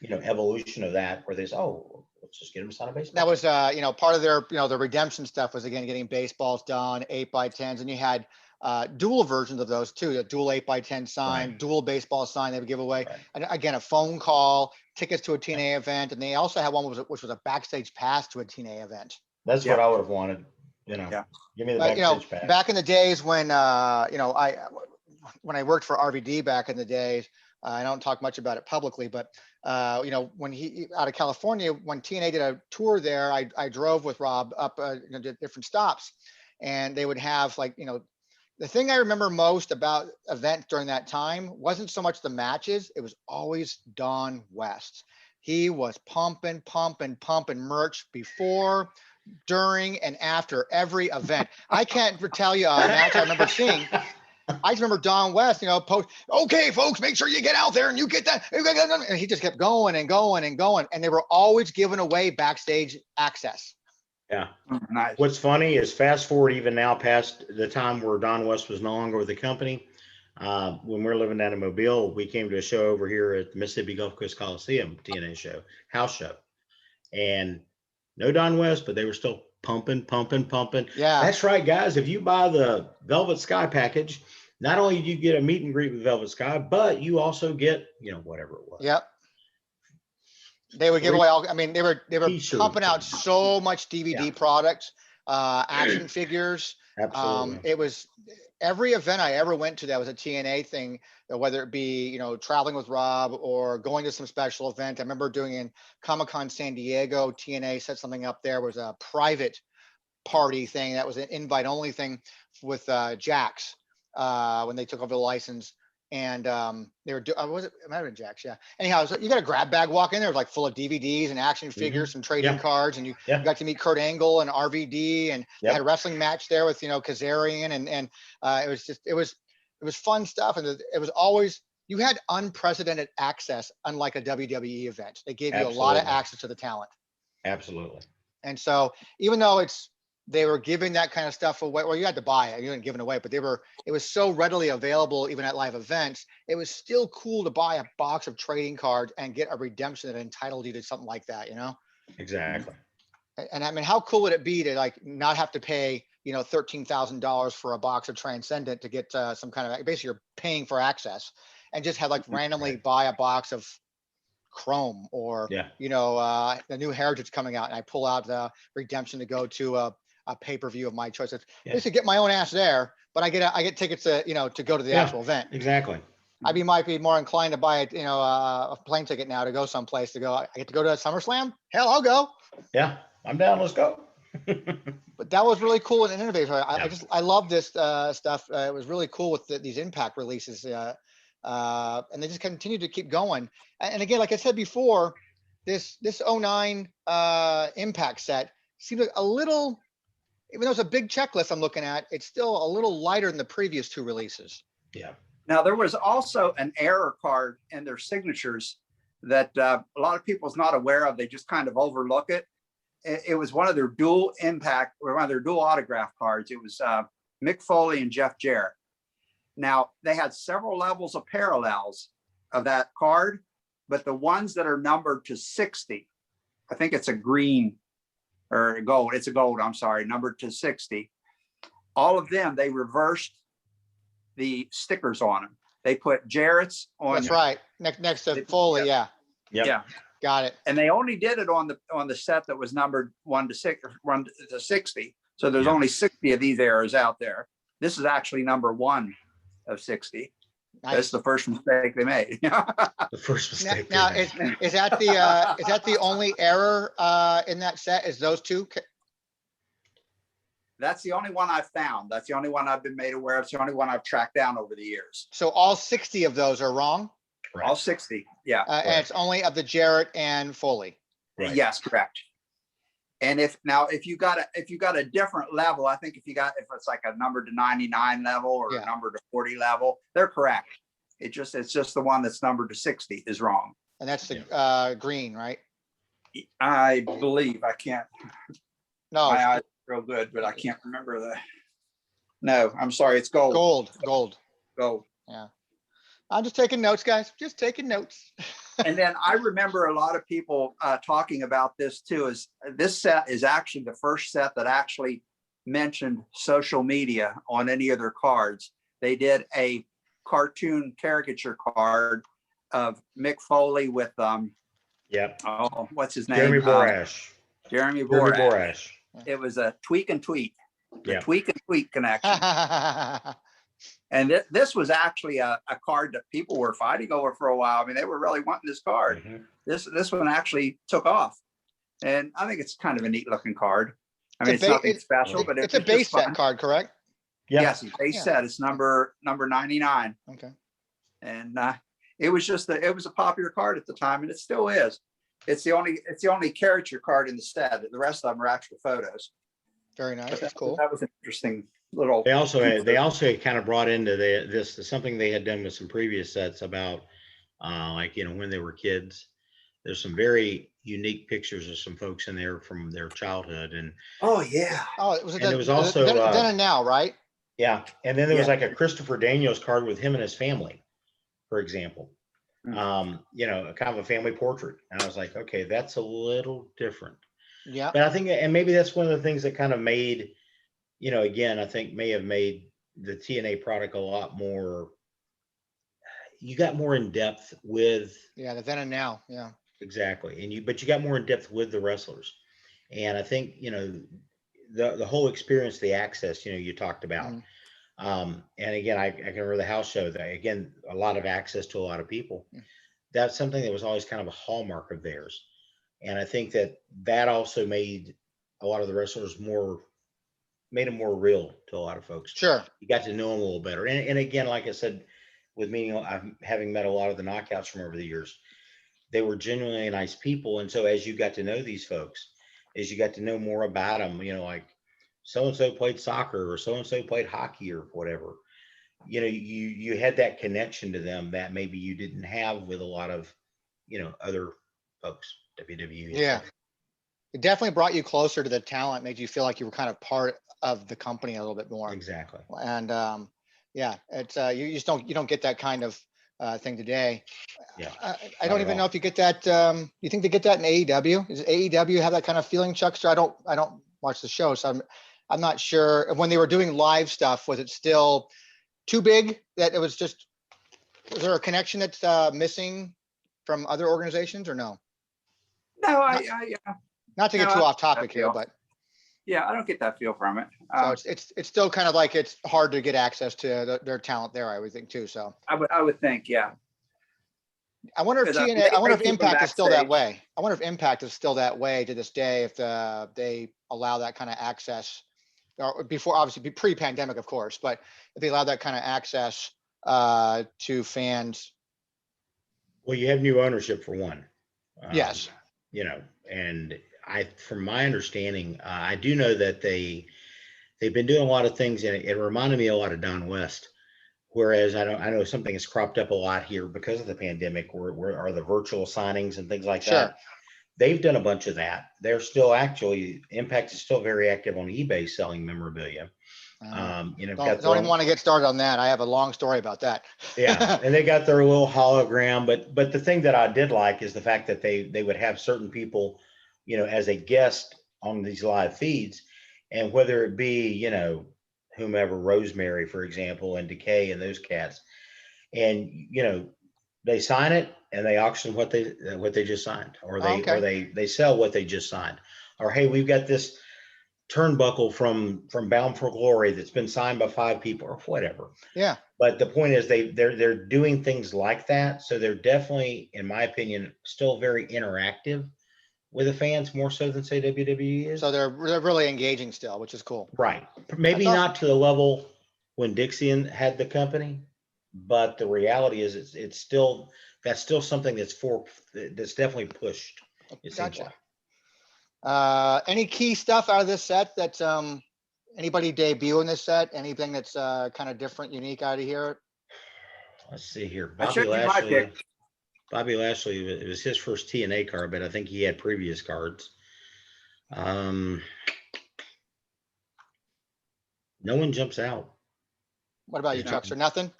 evolution of that, where there's let's just get them to sign a baseball. That was part of their the redemption stuff was again getting baseballs done, 8x10s, and you had dual versions of those too, a dual 8x10 sign, dual baseball sign they would give away, and again a phone call, tickets to a TNA event, and they also had one which was a backstage pass to a TNA event. That's what I would have wanted. Give me the backstage pass. Back in the days when when I worked for RVD back in the days, I don't talk much about it publicly, but when he out of California, when TNA did a tour there, I drove with Rob up different stops, and they would have the thing I remember most about events during that time wasn't so much the matches, it was always Don West. He was pumping merch before, during, and after every event. I can't tell you a match I remember seeing. I just remember Don West, post, okay, folks, make sure you get out there and you get that. And he just kept going and going and going. And they were always giving away backstage access. Yeah. Nice. What's funny is fast forward even now past the time where Don West was no longer with the company. When we were living down in Mobile, we came to a show over here at the Mississippi Gulf Coast Coliseum, TNA show, house show. And no Don West, but they were still pumping. Yeah. That's right, guys. If you buy the Velvet Sky package, not only do you get a meet and greet with Velvet Sky, but you also get, whatever it was. Yep. They would give away they were pumping out so much DVD products, action figures. Absolutely. It was every event I ever went to that was a TNA thing, whether it be, traveling with Rob or going to some special event. I remember doing in Comic-Con San Diego, TNA set something up there. Was a private party thing that was an invite only thing with Jax when they took over the license. And they were it might have been Jax, yeah. Anyhow, you got a grab bag walk in there, like full of DVDs and action figures, some trading cards, and you got to meet Kurt Angle and RVD, and they had a wrestling match there with Kazarian, and it was fun stuff, and it was always, you had unprecedented access, unlike a WWE event. They gave you a lot of access to the talent. Absolutely. And so even though they were giving that kind of stuff away, well, you had to buy it, you didn't give it away, but it was so readily available even at live events, it was still cool to buy a box of trading cards and get a redemption that entitled you to something like that, Exactly. And I mean, how cool would it be to not have to pay $13,000 for a box of Transcendent to get some kind of, basically you're paying for access, and just have randomly buy a box of Chrome or the new Heritage coming out, and I pull out the redemption to go to a pay-per-view of my choice. It's basically get my own ass there, but I get tickets to to go to the actual event. Exactly. Might be more inclined to buy a plane ticket now to go someplace to go. I get to go to SummerSlam. Hell, I'll go. Yeah, I'm down. Let's go. But that was really cool and innovative. I love this stuff. It was really cool with these Impact releases, and they just continue to keep going. And again, like I said before, this 09 Impact set seemed like a little. even though it's a big checklist I'm looking at, it's still a little lighter than the previous two releases. Yeah. Now, there was also an error card in their signatures that a lot of people's not aware of. They just kind of overlook it. It was one of their dual impact or one of their dual autograph cards. It was Mick Foley and Jeff Jarrett. Now, they had several levels of parallels of that card, but the ones that are numbered to 60, I think it's a green or gold. It's a gold, I'm sorry, numbered to 60. All of them, they reversed the stickers on them. They put Jarrett's on. That's right. Next to Foley. Yeah. Yep. Yeah. Got it. And they only did it on the set that was numbered 1 to 6, 1 to 60. So there's Yeah. only 60 of these errors out there. This is actually number 1 of 60. Nice. That's the first mistake they made. The first mistake. Now they made. is that the only error in that set? Is those two? That's the only one I've found. That's the only one I've been made aware of. It's the only one I've tracked down over the years. So all 60 of those are wrong, Right. All 60. Yeah. and it's only of the Jarrett and Foley. Right. Yes, correct. And if you got a different level, I think if it's like a number to 99 level or Yeah. a number to 40 level, they're correct. It's just the one that's numbered to 60 is wrong. And that's the green, right? I believe. I can't. No, My eyes are real good, but I can't remember the. No, I'm sorry. It's gold. gold. Gold. I'm just taking notes, guys. Just taking notes. And then I remember a lot of people talking about this too. Is this set is actually the first set that actually mentioned social media on any of their cards. They did a cartoon caricature card of Mick Foley with Yep. oh, what's his name? Jeremy Borash. Jeremy Jeremy Borash. Borash. It was a tweak and tweet. The Yeah. tweak and tweet connection. And this was actually a card that people were fighting over for a while. I mean, they were really wanting this card. Mhm. This one actually took off. And I think it's kind of a neat looking card. I mean, It's it's a nothing special, but it's a was base just set fun. card, correct? Yeah. Yes, it's base Yeah. set. It's number 99. Okay. And it was a popular card at the time, and it still is. It's the only caricature card in the set. The rest of them are actual photos. Very nice. But That's cool. That was an interesting little. They also kind of brought into this something they had done with some previous sets about like, when they were kids. There's some very unique pictures of some folks in there from their childhood. And Oh yeah. Oh, it was. And there was also, then and now, right? yeah. And then there was Yeah. like a Christopher Daniels card with him and his family, for example. Mm. Kind of a family portrait. And I was like, okay, that's a little different. Yeah. But I think, and maybe that's one of the things that kind of made, again, I think may have made the TNA product a lot more, you got more in depth with. Yeah. The then and now. Yeah. Exactly. But you got more in depth with the wrestlers. And I think, the whole experience, the access, you talked about. Mhm. And again, I can remember the house show that, again, a lot of access to a lot of people. That's something that was always kind of a hallmark of theirs. And I think that also made a lot of the wrestlers made them more real to a lot of folks. Sure. You got to know them a little better. And again, like I said, with me, having met a lot of the knockouts from over the years, they were genuinely nice people. And so as you got to know these folks, as you got to know more about them, like so-and-so played soccer or so-and-so played hockey or whatever, you had that connection to them that maybe you didn't have with a lot of, other folks, WWE. Yeah. It definitely brought you closer to the talent, made you feel like you were kind of part of the company a little bit more. Exactly. And yeah, it's you don't get that kind of thing today. Yeah. I don't even know if you get that. You think they get that in AEW? Does AEW have that kind of feeling, Chuckster? I don't watch the show, so I'm not sure. When they were doing live stuff, was it still too big that it was just? Was there a connection that's missing from other organizations, or no? No, Not to get No, too I off topic I here, feel- but yeah, I don't get that feel from it. so it's still kind of like it's hard to get access to their talent there, I would think too. So I would think, yeah. I wonder if 'Cause, TNA, I wonder if they keep them Impact is still that backstage. way. I wonder if Impact is still that way to this day, if they allow that kind of access, or before, obviously pre-pandemic, of course, but if they allow that kind of access to fans. Well, you have new ownership for one. Yes. And from my understanding, I do know that they've been doing a lot of things, and it reminded me a lot of Don West. Whereas I know something has cropped up a lot here because of the pandemic, where are the virtual signings and things like Sure. that. They've done a bunch of that. They're still actually, Impact is still very active on eBay selling memorabilia. You know, Don't even want to get started on that. I have a long story about that. yeah, and they got their little hologram, but the thing that I did like is the fact that they would have certain people, you know, as a guest on these live feeds, and whether it be, you know, whomever, Rosemary, for example, and Decay and those cats, and you know, they sign it and they auction what they just signed, or they sell what they just signed, or hey, we've got this turnbuckle from Bound for Glory that's been signed by 5 people or whatever. Yeah. But the point is they're doing things like that. So they're definitely, in my opinion, still very interactive with the fans, more so than say WWE is. So they're really engaging still, which is cool. Right. Maybe That's awesome. not to the level when Dixie had the company, but the reality is it's still, that's still something that's definitely pushed. It seems Gotcha. like. Any key stuff out of this set that anybody debut in this set? Anything that's kind of different, unique out of here? Let's see here. I showed you my pick. Bobby Lashley, it was his first TNA card, but I think he had previous cards. No one jumps out. What about you, Chuckster? Nothing?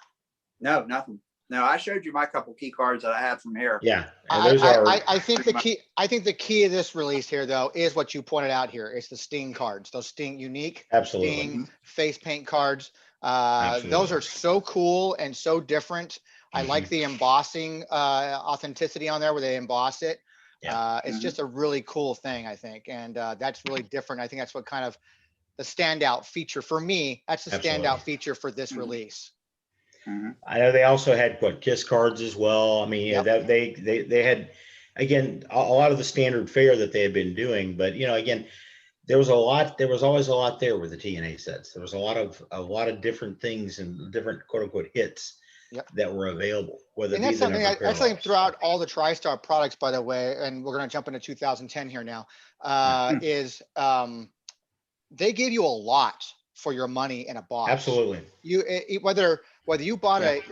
No, nothing. No, I showed you my couple key cards that I had from here. Yeah, and those I think the key of this release here, though, is what you pointed out here. It's the Sting cards, those Sting unique absolutely Sting face paint cards. Absolutely. Those are so cool and so different. I like the embossing authenticity on there where they emboss it. Yeah. It's just a really cool thing, I think, and that's really different. I think that's what kind of the standout feature for me. That's the standout feature for this release. I know they also had Kiss cards as well. I mean, yeah, that they had, again, a lot of the standard fare that they had been doing, but you know, again, there was always a lot there with the TNA sets. There was a lot of different things and different quote unquote hits that were available. Whether and that's something that's something throughout all the TRIstar products, by the way, and we're going to jump into 2010 here now, is they give you a lot for your money in a box. Absolutely. Whether you bought I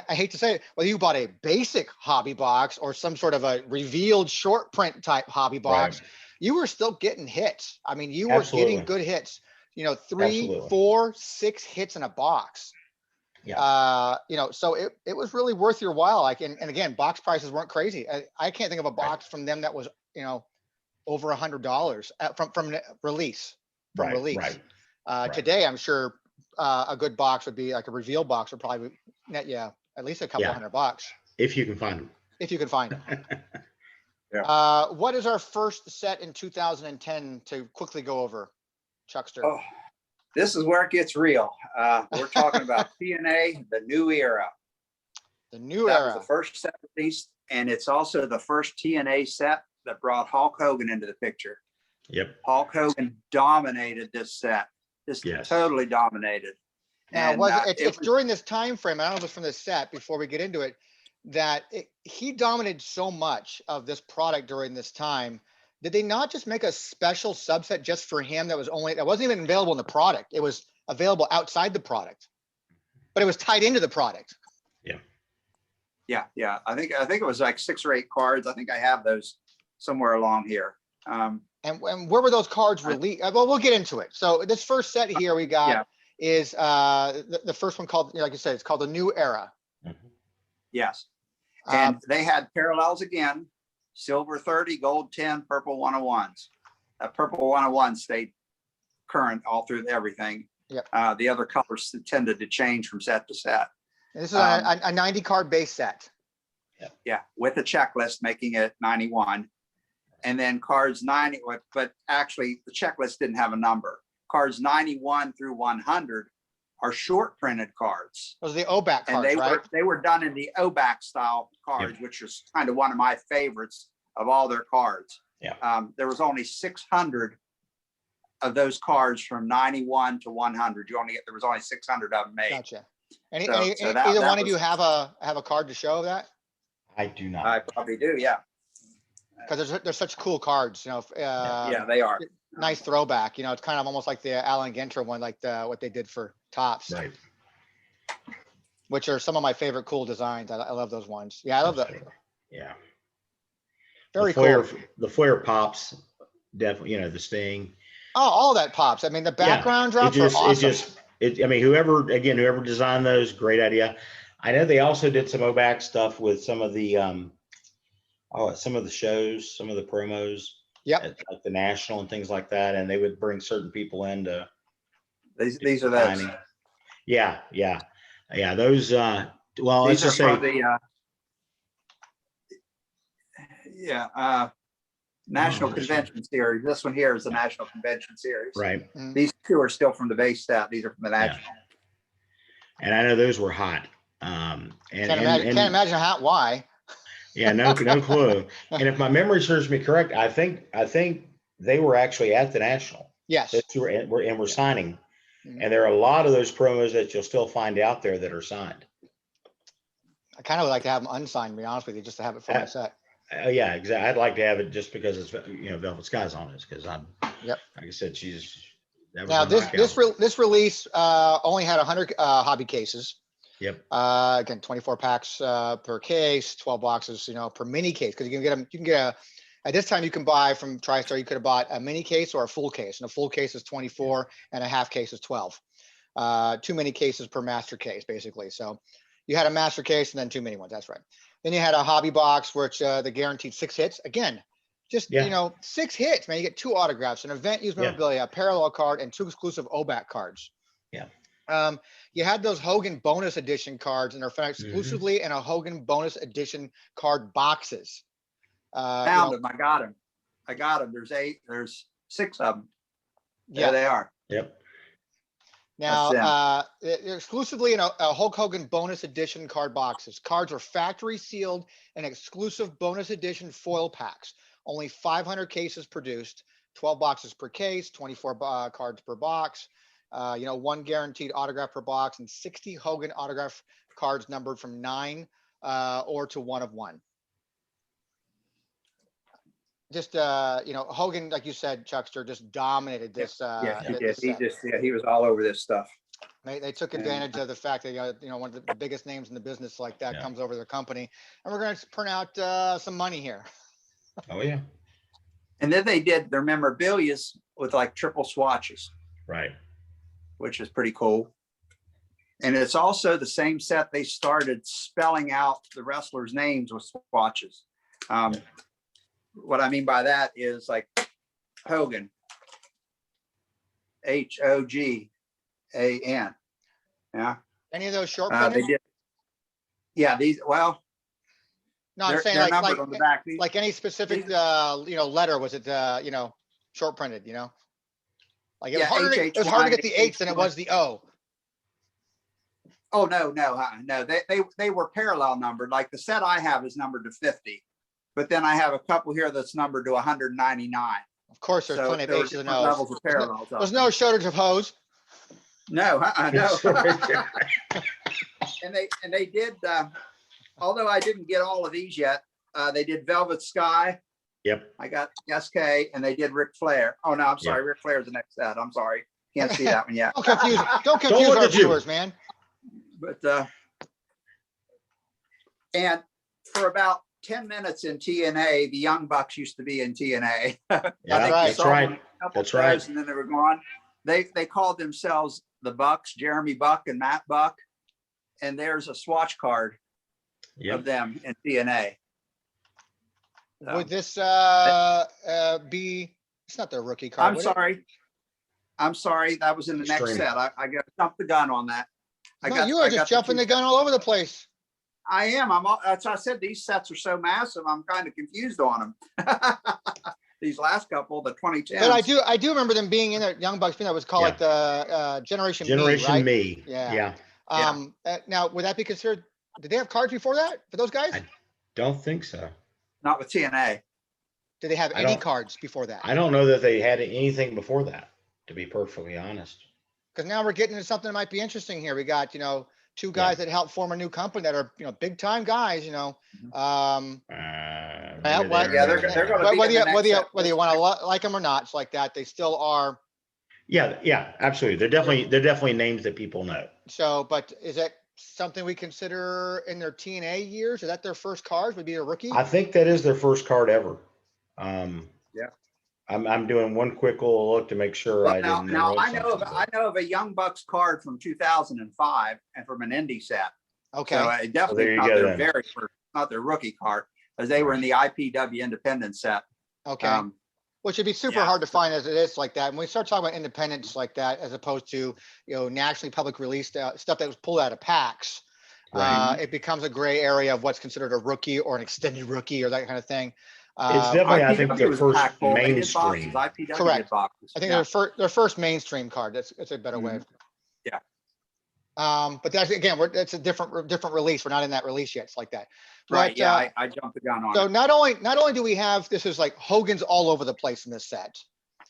hate to say it, whether you bought a basic hobby box or some sort of a revealed short print type hobby box, you were still getting hits. I mean, you were getting good hits, you know, 3, 4, 6 hits in a box. Yeah. You know, so it was really worth your while. Like, and again, box prices weren't crazy. I can't think of a box from them that was, you know, over $100 from release. Today, I'm sure a good box would be like a reveal box would probably net at least a couple $100 if you can find them. If you can find them. What is our first set in 2010 to quickly go over, Chuckster? Oh, this is where it gets real. We're talking about TNA, the new era. The new that era. Was the first set released, and it's also the first TNA set that brought Hulk Hogan into the picture. Yep. Hulk Hogan dominated this set. Totally dominated. Now, it's during this time frame, I don't know if it's from this set before we get into it, that he dominated so much of this product during this time. Did they not just make a special subset just for him that wasn't even available in the product? It was available outside the product, but it was tied into the product. Yeah. I think it was like 6 or 8 cards. I think I have those somewhere along here. And where were those cards released? Well, we'll get into it. So this first set here we got is the first one called, like you said, it's called the New Era. Yes. And they had parallels again, silver 30, gold 10, purple 101s. Purple 101 stayed current all through everything. Yep. The other colors tended to change from set to set. And this is a 90 card base set. Yeah, with a checklist making it 91. And then cards 90, but actually the checklist didn't have a number. Cards 91 through 100 are short printed cards. Those are the OBAC cards, and they were done in the OBAC style cards, which is kind of one of my favorites of all their cards. There was only 600 of those cards from 91 to 100. There was only 600 of them made. Gotcha. Either one of you have a card to show that? I do not. I probably do, yeah. Because they're such cool cards, you know. Yeah, they are. nice throwback. You know, it's kind of almost like the Alan Ginter one, like what they did for Tops, Right. which are some of my favorite cool designs. I love those ones. Yeah, I love that. Yeah. Very the cool. The flare pops, definitely, the Sting. Oh, all that pops. I mean, the background drops are awesome. I mean, whoever designed those, great idea. I know they also did some OBAC stuff with some of the shows, some of the promos. Yep. Like the National and things like that, and they would bring certain people in to. These are those. Yeah. Those. Well, let's just say National Convention Series. This one here is the National Convention Series. Right. These two are still from the base set. These are from the National. Yeah. And I know those were hot. Can't imagine how, why. Yeah, no clue. And if my memory serves me correct, I think they were actually at the National. Yes. We're signing. And there are a lot of those promos that you'll still find out there that are signed. I kind of would like to have them unsigned, to be honest with you, just to have it for my set. Yeah, exactly. I'd like to have it just because it's Velvet Skies on it, because Yep. Like I said, now this release only had 100 hobby cases. Yep. Again, 24 packs per case, 12 boxes, per mini case, because you can get them. You can get at this time you can buy from TRIstar. You could have bought a mini case or a full case, and a full case is 24, and a half case is 12. 2 mini cases per master case, basically. So you had a master case and then 2 mini ones. That's right. Then you had a hobby box, which the guaranteed 6 hits. Again, just 6 hits, man. You get 2 autographs, an event used memorabilia, a parallel card, and 2 exclusive OBAC cards. Yeah. You had those Hogan bonus edition cards, and they're found exclusively in a Hogan bonus edition card boxes. Found them. I got them. There's 6 of them. Yeah, there they are. Yep. Now, exclusively in a Hulk Hogan bonus edition card boxes. Cards are factory sealed and exclusive bonus edition foil packs. Only 500 cases produced, 12 boxes per case, 24 cards per box. 1 guaranteed autograph per box, and 60 Hogan autograph cards numbered from 9 or to 1 of 1. Just Hogan, like you said, Chuckster, just dominated this. He did. He was all over this stuff. They took advantage of the fact that one of the biggest names in the business like that comes over to the company, and we're going to print out some money here. Oh yeah. And then they did their memorabilia with like triple swatches. Right. Which is pretty cool. And it's also the same set they started spelling out the wrestlers' names with swatches. What I mean by that is like Hogan, Hogan. Yeah. Any of those short printed? They did. Yeah, these. Well, no, I'm saying like on the back. Like any specific letter, was it short printed? Like it was harder to get the H than it was the O. Oh no. They were parallel numbered. Like the set I have is numbered to 50, but then I have a couple here that's numbered to 199. Of course, there's plenty of H's and O's. Levels of parallels. There's no shortage of O's. No, no. and they did. Although I didn't get all of these yet, they did Velvet Sky. Yep. I got SK, and they did Ric Flair. Oh no, I'm sorry. Ric Flair is the next set. I'm sorry. Can't see that one yet. Don't confuse our viewers, man. But and for about 10 minutes in TNA, the Young Bucks used to be in TNA. That's right. That's right. And then they were gone. They called themselves the Bucks, Jeremy Buck and Matt Buck. And there's a swatch card of them in TNA. So, would this be? It's not their rookie card. I'm sorry. That was in the next set. I got to jump the gun on that. You are just jumping the gun all over the place. I am. That's why I said these sets are so massive. I'm kind of confused on them. These last couple, the 2010s. But I do remember them being in there. Young Bucks. That was called like the Generation Me. Yeah. Now, would that be considered? Did they have cards before that for those guys? I don't think so. Not with TNA. Did they have any cards before that? I don't know that they had anything before that, to be perfectly honest. Because now we're getting into something that might be interesting here. We got 2 guys that helped form a new company that are big time guys. Yeah, Maybe well, Yeah, they're going to be whether in the you, next whether you, set. whether you want to like them or not, it's like that. They still are. Yeah, absolutely. They're definitely names that people know. So, but is that something we consider in their TNA years? Is that their first card? Would be a rookie? I think that is their first card ever. Yeah. I'm doing one quick little look to make sure Well, I now, didn't now interrupt something. I know of a Young Bucks card from 2005 and from an indie set. Okay. So it definitely there you not go their then. very first, not their rookie card, because they were in the IPW independent set. Okay. Which would be super yeah. hard to find as it is like that. When we start talking about independents like that, as opposed to, nationally public released stuff that was pulled out of packs, Right. it becomes a gray area of what's considered a rookie or an extended rookie or that kind of thing. It's definitely, I think, IPW their was a first pack pull. They did boxes. mainstream. IPW Correct. did boxes. I think yeah. their first mainstream card. That's a better way. Yeah. But that's again, it's a different release. We're not in that release yet. It's like that. Right. But, Yeah. I jumped the gun on so it. not only do we have, this is like Hogan's all over the place in this set.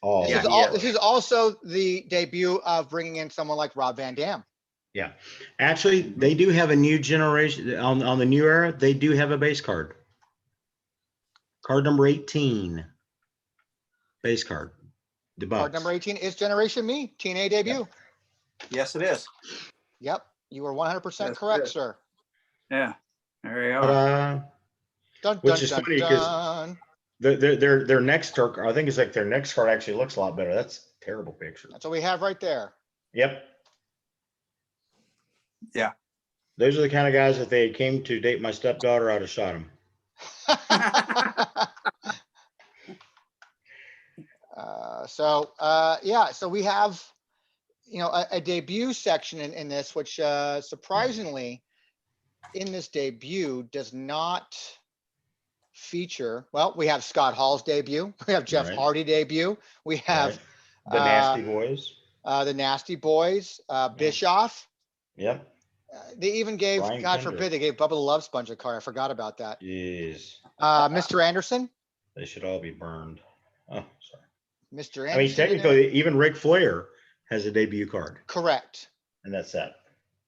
Oh, This Yeah, is he all. is. This is also the debut of bringing in someone like Rob Van Dam. yeah. Actually, they do have a new generation on the new era. They do have a base card. Card number 18. Base card. The Bucks. Card number 18 is Generation Me, TNA debut. Yes, it is. Yep, you were 100% Yes, it correct, is. sir. Yeah. There you are. Ta-da. Dun, Which dun, is dun, funny 'cause dun. Their next card, I think it's like their next card actually looks a lot better. That's a terrible picture. That's what we have right there. Yep. Yeah. Those are the kind of guys that they came to date my stepdaughter, I'd have shot him. So we have, a debut section in this, which surprisingly in this debut does not feature. Well, we have Scott Hall's debut. We have Jeff Right. Hardy debut. We have Right. The Nasty Boys. the Nasty Boys, Bischoff. Yep. They even gave, Brian God Kendrick. forbid, they gave Bubba the Love Sponge a card. I forgot about that. Yes. Mr. Anderson. They should all be burned. Oh, sorry. Mr. I mean, Anderson. technically, even Ric Flair has a debut card, Correct. and that's that.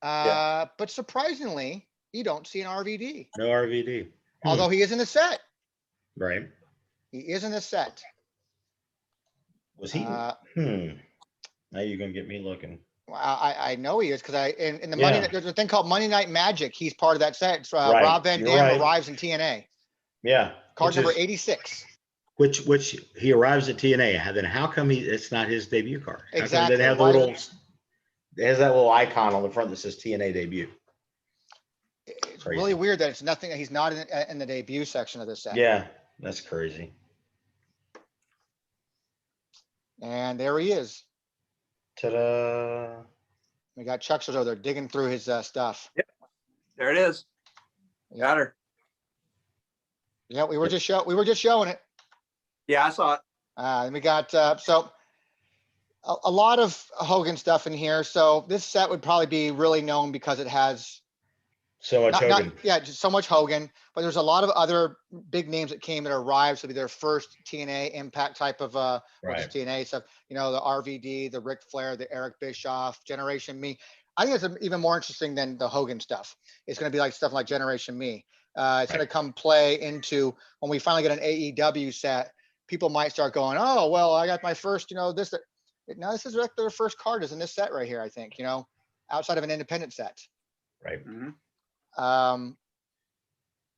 But surprisingly, you don't see an RVD, No RVD. although he is in the set. Right. He is in the set. Was he? Now you're gonna get me looking. I know he is because in the Yeah. Monday, there's a thing called Monday Night Magic. He's part of that set. It's, Right. Rob Van You're Dam right. arrives in TNA. Yeah. Card Which number is- 86. Which he arrives at TNA. Then how come it's not his debut card? How come Exactly. they have the Why little? does- It has that little icon on the front that says TNA debut. It's Crazy. really weird that it's nothing. He's not in the debut section of this set. Yeah, that's crazy. And there he is. Ta-da! We got Chuckster over there digging through his stuff. There it is. Got her. Yeah, we were just showing it. Yeah, I saw it. And we got so a lot of Hogan stuff in here. So this set would probably be really known because it has So much Hogan. just so much Hogan. But there's a lot of other big names that came that arrived. So it'll be their first TNA Impact type of or just Right. TNA stuff. The RVD, the Ric Flair, the Eric Bischoff, Generation Me. I think it's even more interesting than the Hogan stuff. It's going to be like stuff like Generation Me. It's going to come play into when we finally get an AEW set. People might start going, oh, well, I got my first, this, that. No, this is like their first card is in this set right here, I think, outside of an independent set. Right. Mhm.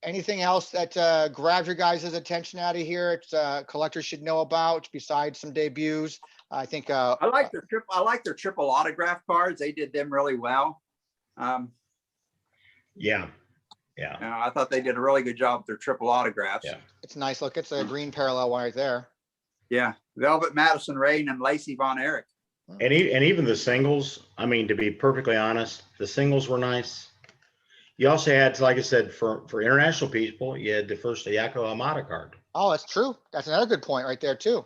Anything else that grabs your guys' attention out of here? It's collectors should know about besides some debuts. I think I like their triple autograph cards. They did them really well. Yeah. I thought they did a really good job with their triple autographs. Yeah. it's nice. Look, it's a green parallel one right there. Yeah. Velvet Madison Rain and Lacey Von Erich. And even the singles. I mean, to be perfectly honest, the singles were nice. You also had, like I said, for international people, you had the first Ayako Hamada card. Oh, that's true. That's another good point right there too.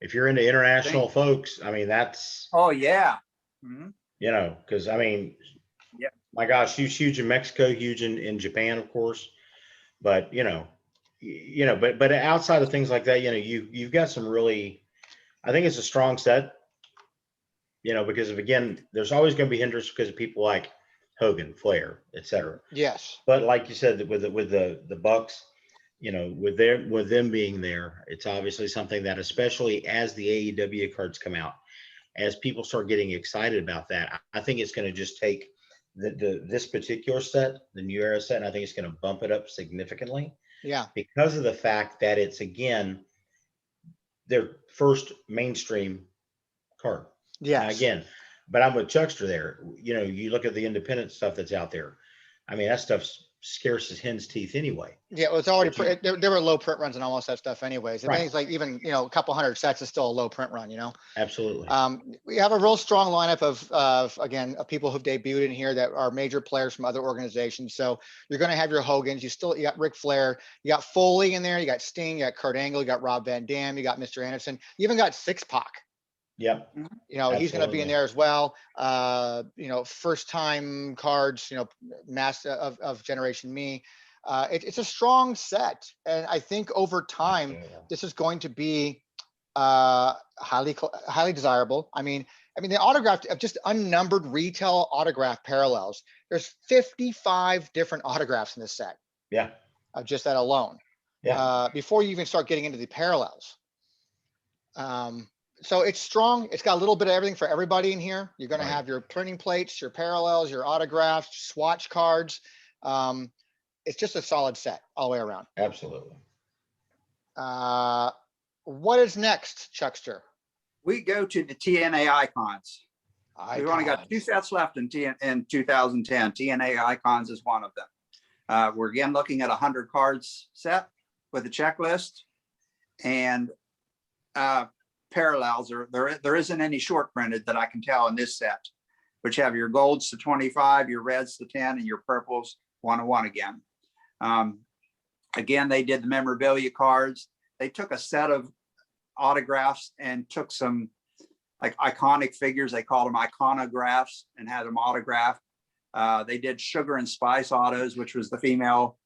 If you're into international folks, I mean, that's, Oh yeah. Mhm. because I mean, Yeah. my gosh, huge in Mexico, huge in Japan, of course. But but outside of things like that, you've got some really, I think it's a strong set. Because again, there's always going to be hindrance because of people like Hogan, Flair, etc. Yes. But like you said, with the Bucks, you know, with them being there, it's obviously something that, especially as the AEW cards come out, as people start getting excited about that, I think it's going to just take this particular set, the New Era set, and I think it's going to bump it up significantly. Yeah. Because of the fact that it's, again, their first mainstream card. Yes. Now, again, but I'm with Chuckster there. You know, you look at the independent stuff that's out there. I mean, that stuff's scarce as hen's teeth anyway. Yeah, well, it's already there were low print runs and almost that stuff anyways. I Right. think it's like even, you know, a couple hundred sets is still a low print run, you know. Absolutely. We have a real strong lineup of again, of people who've debuted in here that are major players from other organizations. So you're going to have your Hogans. You got Ric Flair, you got Foley in there, you got Sting, you got Kurt Angle, you got Rob Van Dam, you got Mr. Anderson, you even got Six Pac. Yep. You know, he's going to be in there as well. You know, first time cards, you know, mass of Generation Me. It's a strong set. And I think over time, this is going to be highly desirable. I mean, the autographed of just unnumbered retail autograph parallels. There's 55 different autographs in this set. Yeah. Of just that alone. Yeah. Before you even start getting into the parallels. So it's strong. It's got a little bit of everything for everybody in here. You're going to have your printing plates, your parallels, your autographs, swatch cards. It's just a solid set all the way around. Absolutely. What is next, Chuckster? We go to the TNA icons. We've only got 2 sets left in 2010. TNA icons is one of them. We're again looking at 100 cards set with a checklist and parallels. There isn't any short printed that I can tell in this set, which have your golds to 25, your reds to 10, and your purples 1-1 again. Again, they did the memorabilia cards. They took a set of autographs and took some like iconic figures. They called them iconographs and had them autographed. They did Sugar and Spice autos, which was the female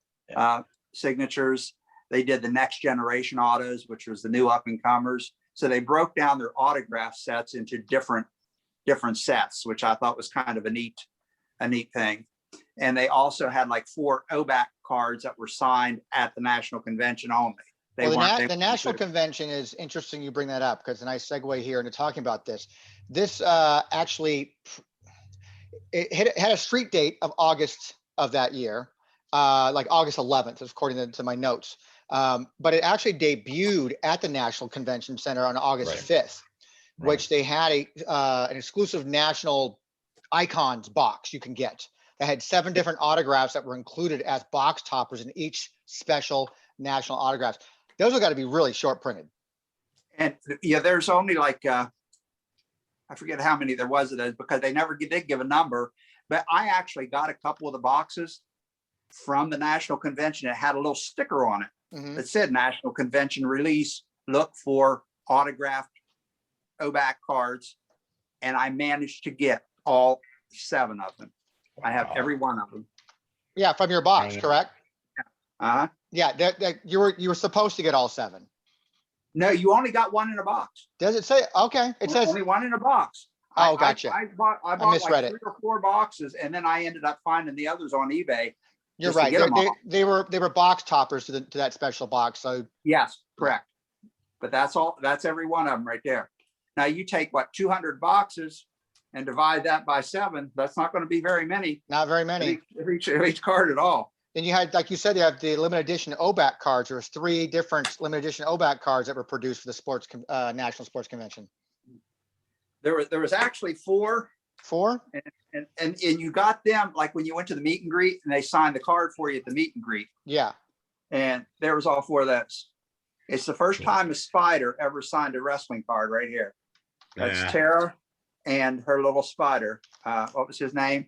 signatures. They did the Next Generation autos, which was the new up and comers. So they broke down their autograph sets into different sets, which I thought was kind of a neat thing. And they also had like 4 OBAC cards that were signed at the National Convention only. The National Convention is interesting. You bring that up because a nice segue here into talking about this. This actually it had a street date of August of that year, like August 11th, according to my notes. But it actually debuted at the National Convention Center on August 5th, which they had an exclusive national icons box you can get that had 7 different autographs that were included as box toppers in each special national autographs. Those have got to be really short printed. And yeah, there's only like, I forget how many there was of those because they never did give a number, but I actually got a couple of the boxes from the National Convention. It had a little sticker on it that said National Convention release, look for autographed OBAC cards. And I managed to get all 7 of them. I have every one of them. Yeah, from your box, correct? Yeah, you were supposed to get all 7. No, you only got 1 in a box. Does it say? Okay, it says only 1 in a box. Oh, gotcha. I bought like 3 or 4 boxes, and then I ended up finding the others on eBay. You're right. They were box toppers to that special box. So yes, correct. But that's all. That's every one of them right there. Now you take 200 boxes and divide that by 7. That's not going to be very many. Not very many. Each card at all. Then you had, like you said, you have the limited edition OBAC cards. There was 3 different limited edition OBAC cards that were produced for the National Sports Convention. There was actually 4. 4? And you got them like when you went to the meet and greet and they signed the card for you at the meet and greet. Yeah. And there was all 4 of those. It's the first time a Spider ever signed a wrestling card right here. That's Tara and her little spider. What was his name?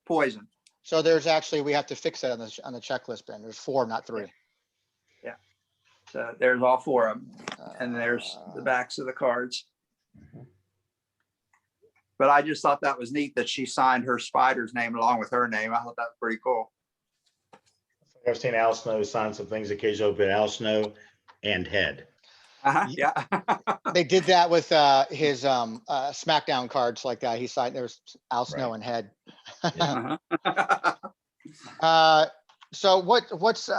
Poison. So there's actually, we have to fix that on the checklist, Ben. There's 4, not 3. Yeah. So there's all 4 of them. And there's the backs of the cards. But I just thought that was neat that she signed her spider's name along with her name. I thought that was pretty cool. I've seen Al Snow sign some things occasionally, but Al Snow and Head. Yeah. They did that with his SmackDown cards like that. He signed, there was Al Snow and Head. So what's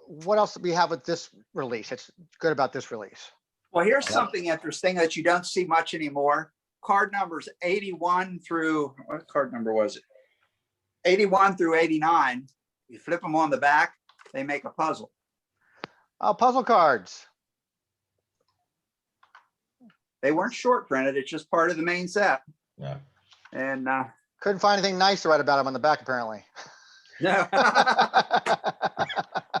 what else do we have with this release? It's good about this release. Well, here's something interesting that you don't see much anymore. Card numbers 81 through, what card number was it? 81 through 89. You flip them on the back, they make a puzzle. Oh, puzzle cards. They weren't short printed. It's just part of the main set. Yeah. And Couldn't find anything nice to write about him on the back, apparently. no.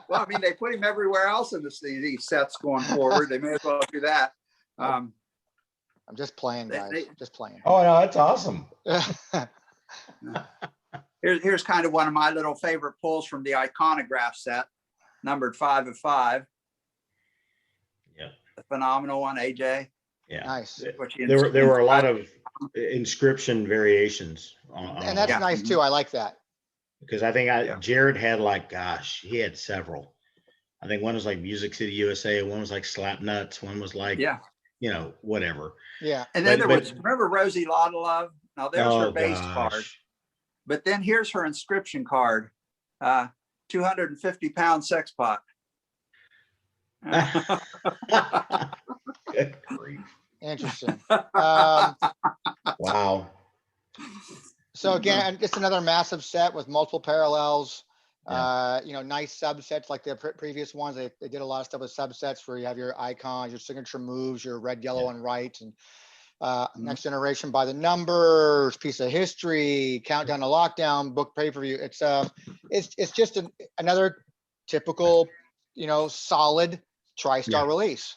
Well, I mean, they put him everywhere else in these sets going forward. They may as well do that. I'm just playing, guys. Just playing. Oh no, that's awesome. Here's kind of one of my little favorite pulls from the Iconograph set, numbered 5 of 5. Yeah. A phenomenal one, AJ. Yeah. Nice. There were a lot of inscription variations on And that's nice too. I like that. because I think Jared had like, gosh, he had several. I think one was like Music City USA, one was like Slap Nuts, one was like, you know, whatever. Yeah. And then there was, remember Rosie Lotta Love? Now there's her base gosh. card. But then here's her inscription card, 250-pound sex pot. Good grief. Interesting. Wow. So again, it's another massive set with multiple parallels. Yeah. You know, nice subsets like the previous ones. They did a lot of stuff with subsets where you have your icons, your signature moves, your red, yellow, and right, and next generation by the numbers, piece of history, countdown to lockdown, book pay-per-view. It's just another typical, you know, solid TRIstar release.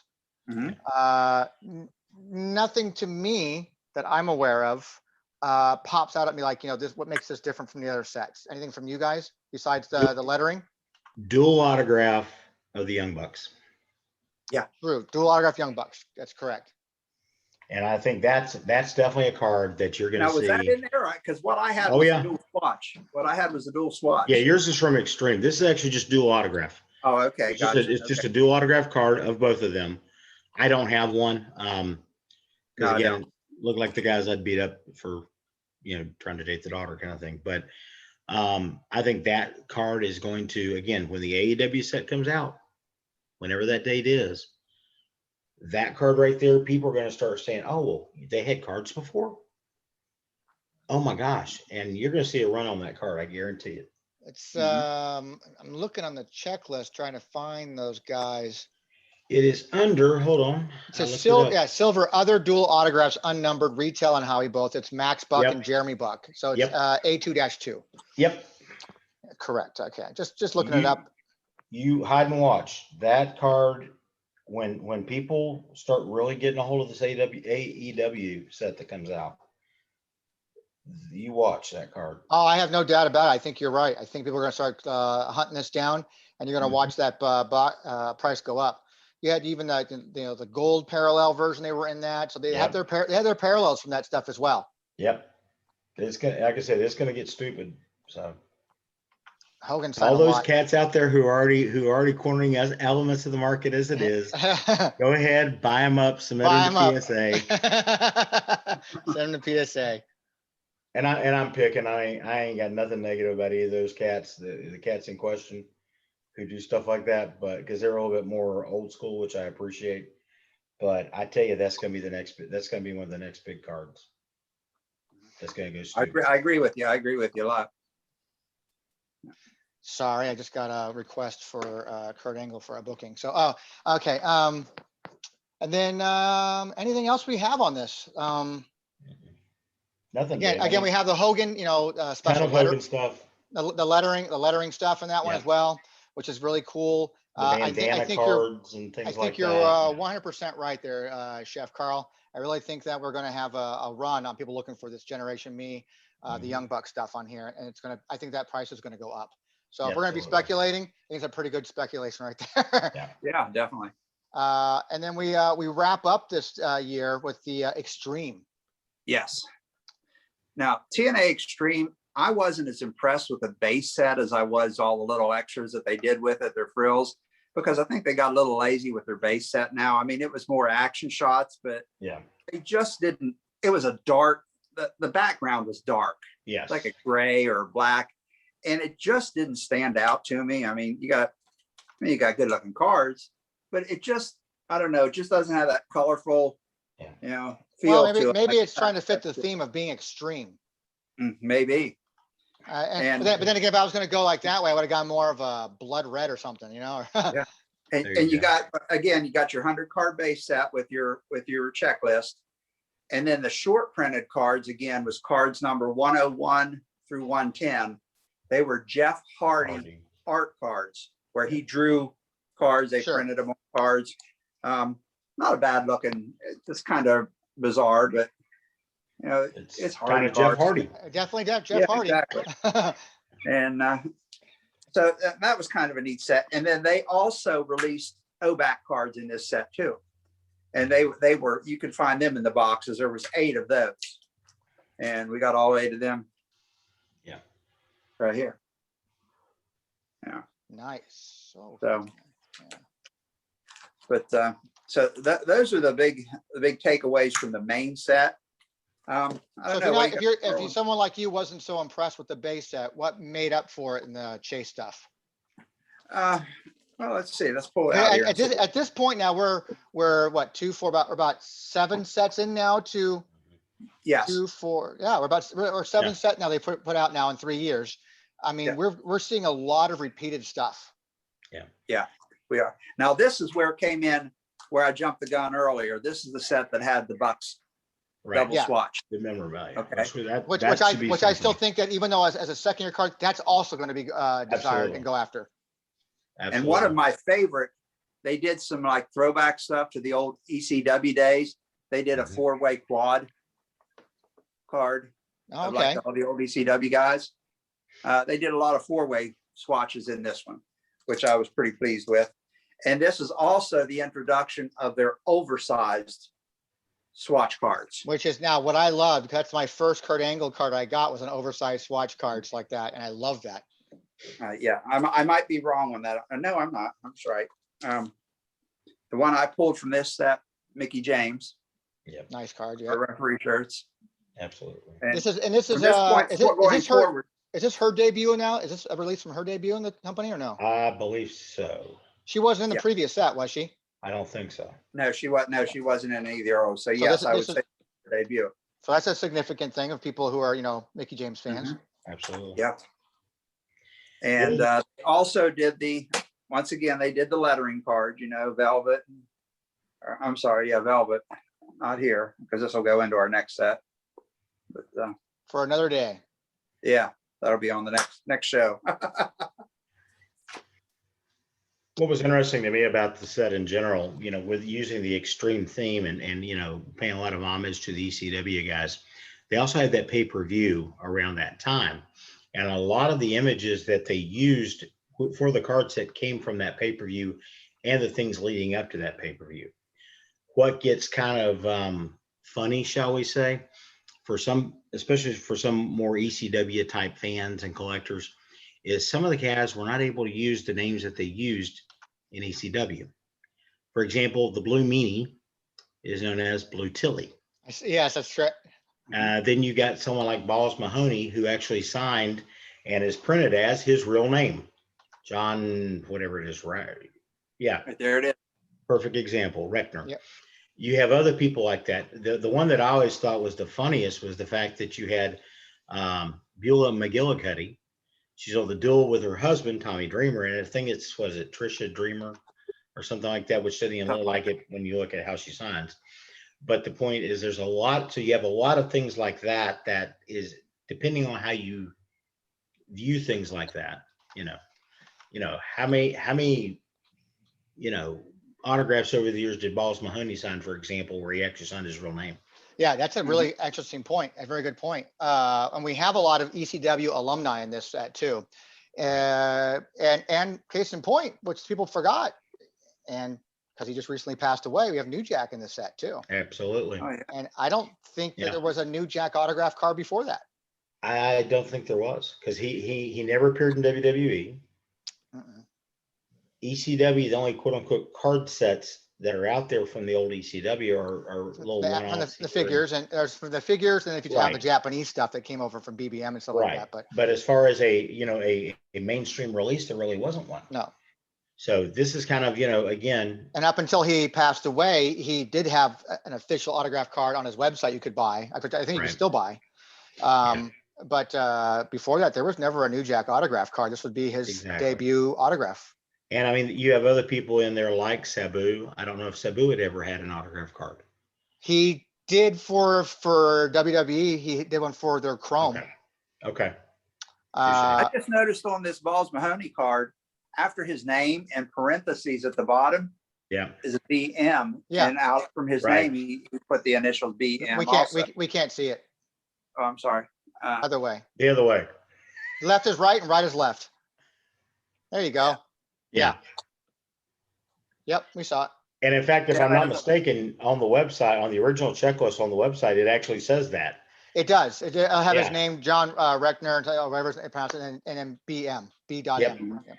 Nothing to me that I'm aware of pops out at me like, you know, this, what makes this different from the other sets? Anything from you guys besides the lettering? Dual autograph of the Young Bucks. Yeah, true. Dual autograph Young Bucks. That's correct. And I think that's definitely a card that you're going to see. Now, was that in there? Because what I had was a dual swatch. What I had was a dual swatch. Yeah, yours is from Extreme. This is actually just dual autograph. Oh, okay. It's just a dual autograph card of both of them. I don't have one. Because again, look like the guys I'd beat up for, you know, trying to date the daughter kind of thing. But I think that card is going to, again, when the AEW set comes out, whenever that date is, that card right there, people are going to start saying, oh, well, they had cards before. Oh my gosh. And you're going to see a run on that card. I guarantee it. It's I'm looking on the checklist trying to find those guys. It is under, hold on. It's a silver other dual autographs, unnumbered, retail and Howie both. It's Max Buck and Jeremy Buck. So it's A2-2. Yep. Correct. Okay. Just looking it up. You hide and watch that card. When people start really getting a hold of this AEW set that comes out, you watch that card. Oh, I have no doubt about it. I think you're right. I think people are going to start hunting this down, and you're going to watch that price go up. You had even the gold parallel version. They were in that, so they had their parallels from that stuff as well. Yep. It's gonna, like I said, it's gonna get stupid. So Hogan, all those cats out there who are already cornering us elements of the market as it is, go ahead, buy them up, submit them to PSA. Send them to PSA. And I'm picking. I ain't got nothing negative about either of those cats. The cats in question who do stuff like that, but because they're a little bit more old school, which I appreciate. But I tell you, that's gonna be one of the next big cards. That's gonna go stupid. I agree with you. I agree with you a lot. Sorry, I just got a request for Kurt Angle for a booking. So, okay. And then anything else we have on this? Nothing. Again, we have the Hogan, special Hogan stuff. The lettering stuff in that one as well, which is really cool. I think you're 100% right there, Chef Carl. I really think that we're going to have a run on people looking for this Generation Me, the Young Buck stuff on here, and I think that price is going to go up. So if we're going to be speculating, I think it's a pretty good speculation right there. Yeah, definitely. And then we wrap up this year with the Extreme. Yes. Now, TNA Extreme, I wasn't as impressed with the base set as I was all the little extras that they did with it, their frills, because I think they got a little lazy with their base set now. I mean, it was more action shots, but they just didn't, it was a dark, the background was dark. Yes. Like a gray or black. And it just didn't stand out to me. I mean, you got mean, you got good looking cards, but it just, I don't know, it just doesn't have that colorful, you know, feel Well, to it. maybe it's trying to fit the theme of being extreme. Maybe. But then again, if I was going to go like that way, I would have gone more of a blood red or something, you know? Yeah. And you got, again, you got your 100 card base set with your checklist. And then the short printed cards, again, was cards number 101 through 110. They were Jeff Hardy art cards where he drew cards. They printed them on cards. Not a bad looking, just kind of bizarre, but you know, it's Hardy kind of Jeff Hardy. Definitely Jeff Hardy. Exactly. And so that was kind of a neat set. And then they also released OBAC cards in this set too. And they were, you could find them in the boxes. There was 8 of those. And we got all 8 of them. Yeah. Right here. Yeah. Nice. So but those are the big takeaways from the main set. I don't know. If someone like you wasn't so impressed with the base set, what made up for it in the chase stuff? Well, let's see. Let's pull it out here. At this point now, we're what, 2, 4, about 7 sets in now to. Yes. 2, 4. Yeah, we're 7 set now. They put out now in 3 years. I mean, we're seeing a lot of repeated stuff. Yeah, we are. Now this is where it came in, where I jumped the gun earlier. This is the set that had the Bucks double swatch. The memorabilia. Okay. Which I still think that even though as a second year card, that's also going to be desired and go after. Absolutely. And one of my favorite, they did some like throwback stuff to the old ECW days. They did a 4-way quad card. Okay. Like all the old ECW guys. They did a lot of 4-way swatches in this one, which I was pretty pleased with. And this is also the introduction of their oversized swatch cards. Which is now what I loved. That's my first Kurt Angle card I got was an oversized swatch cards like that. And I love that. Yeah, I might be wrong on that. No, I'm not. I'm right. The one I pulled from this set, Mickey James. Yeah. Nice card. Yeah. Referee shirts. Absolutely. And this is her debut now? Is this a release from her debut in the company or no? I believe so. She wasn't in the previous set, was she? I don't think so. No, she wasn't. No, she wasn't in either. So yes, I would say her debut. So that's a significant thing of people who are, Mickey James fans. Absolutely. Yeah. And also did once again, they did the lettering card, velvet. I'm sorry. Yeah. Velvet. Not here because this will go into our next set. But for another day. Yeah. That'll be on the next show. What was interesting to me about the set in general, with using the extreme theme and paying a lot of homage to the ECW guys, they also had that pay-per-view around that time. And a lot of the images that they used for the card set came from that pay-per-view and the things leading up to that pay-per-view. What gets kind of funny, shall we say, for some, especially for some more ECW type fans and collectors, is some of the guys were not able to use the names that they used in ECW. For example, the Blue Meanie is known as Blue Tilly. Yes, that's true. Then you got someone like Balls Mahoney who actually signed and is printed as his real name, John, whatever it is, right? Yeah. Right there it is. Perfect example, Reckner. Yep. You have other people like that. The one that I always thought was the funniest was the fact that you had Beulah McGillicuddy. She's on the duel with her husband, Tommy Dreamer, and I think was it Trisha Dreamer or something like that, which doesn't even look like it when you look at how she signs. But the point is there's a lot, so you have a lot of things like that is depending on how you view things like that, how many autographs over the years did Balls Mahoney sign, for example, where he actually signed his real name? Yeah, that's a really interesting point. A very good point. And we have a lot of ECW alumni in this set too. And case in point, which people forgot, and because he just recently passed away, we have New Jack in this set too. Absolutely. Oh, yeah. And I don't think that there was a New Jack autograph card before that. I don't think there was, because he never appeared in WWE. ECW, the only quote unquote card sets that are out there from the old ECW are little one-offs. The figures, and there's for the figures, and if you have the Japanese stuff that came over from BBM and stuff like that. But as far as a mainstream release, there really wasn't one. No. So this is kind of, you know, again, And up until he passed away, he did have an official autograph card on his website you could buy. I think you can right. still buy. But before that, there was never a New Jack autograph card. This would be his Exactly. debut autograph. And I mean, you have other people in there like Sabu. I don't know if Sabu had ever had an autograph card. He did for WWE. He did one for their Chrome. Okay. Okay. I just noticed on this Balls Mahoney card, after his name in parentheses at the bottom, Yeah. is a BM. Yeah. And out from his Right. name, he put the initials BM. We can't we can't see it. Oh, I'm sorry. Other way. The other way. Left is right and right is left. There you go. Yeah. Yep, we saw it. And in fact, if I'm not mistaken, on the website, on the original checklist on the website, it actually says that. It does. I'll have his Yeah. name, John Reckner, or whatever they pronounce it, and then BM, B.M. Yep. Yeah.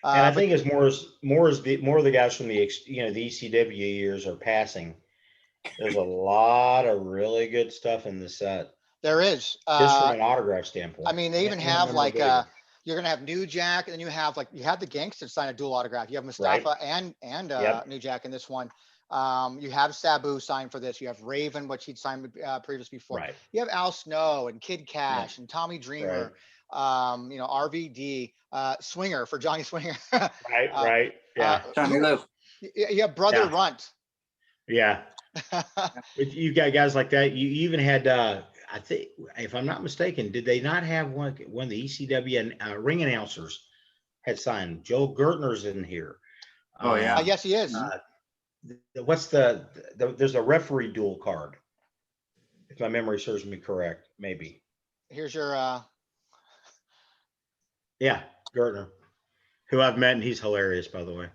And I think as more of the guys from the, you know, the ECW years are passing, there's a lot of really good stuff in the set, there is. just from an autograph standpoint. I mean, they even And have like memorabilia. you're gonna have New Jack, and then you have the Gangsters sign a dual autograph. You have Mustafa and Yep. New Jack in this one. You have Sabu signed for this. You have Raven, which he'd signed previously before. Right. You have Al Snow and Kid Cash and Tommy Dreamer. You know, RVD, Swinger for Johnny Swinger. Right. Right. Yeah. Johnny Lou. You have Brother Yeah. Runt. Yeah. But you got guys like that. You even had, I think, if I'm not mistaken, did they not have one of the ECW and ring announcers had signed? Joel Gertner's in here. Oh, yeah. Yes, he is. What's there's a referee dual card, if my memory serves me correct, maybe. Here's your Yeah, Gertner, who I've met, and he's hilarious, by the way.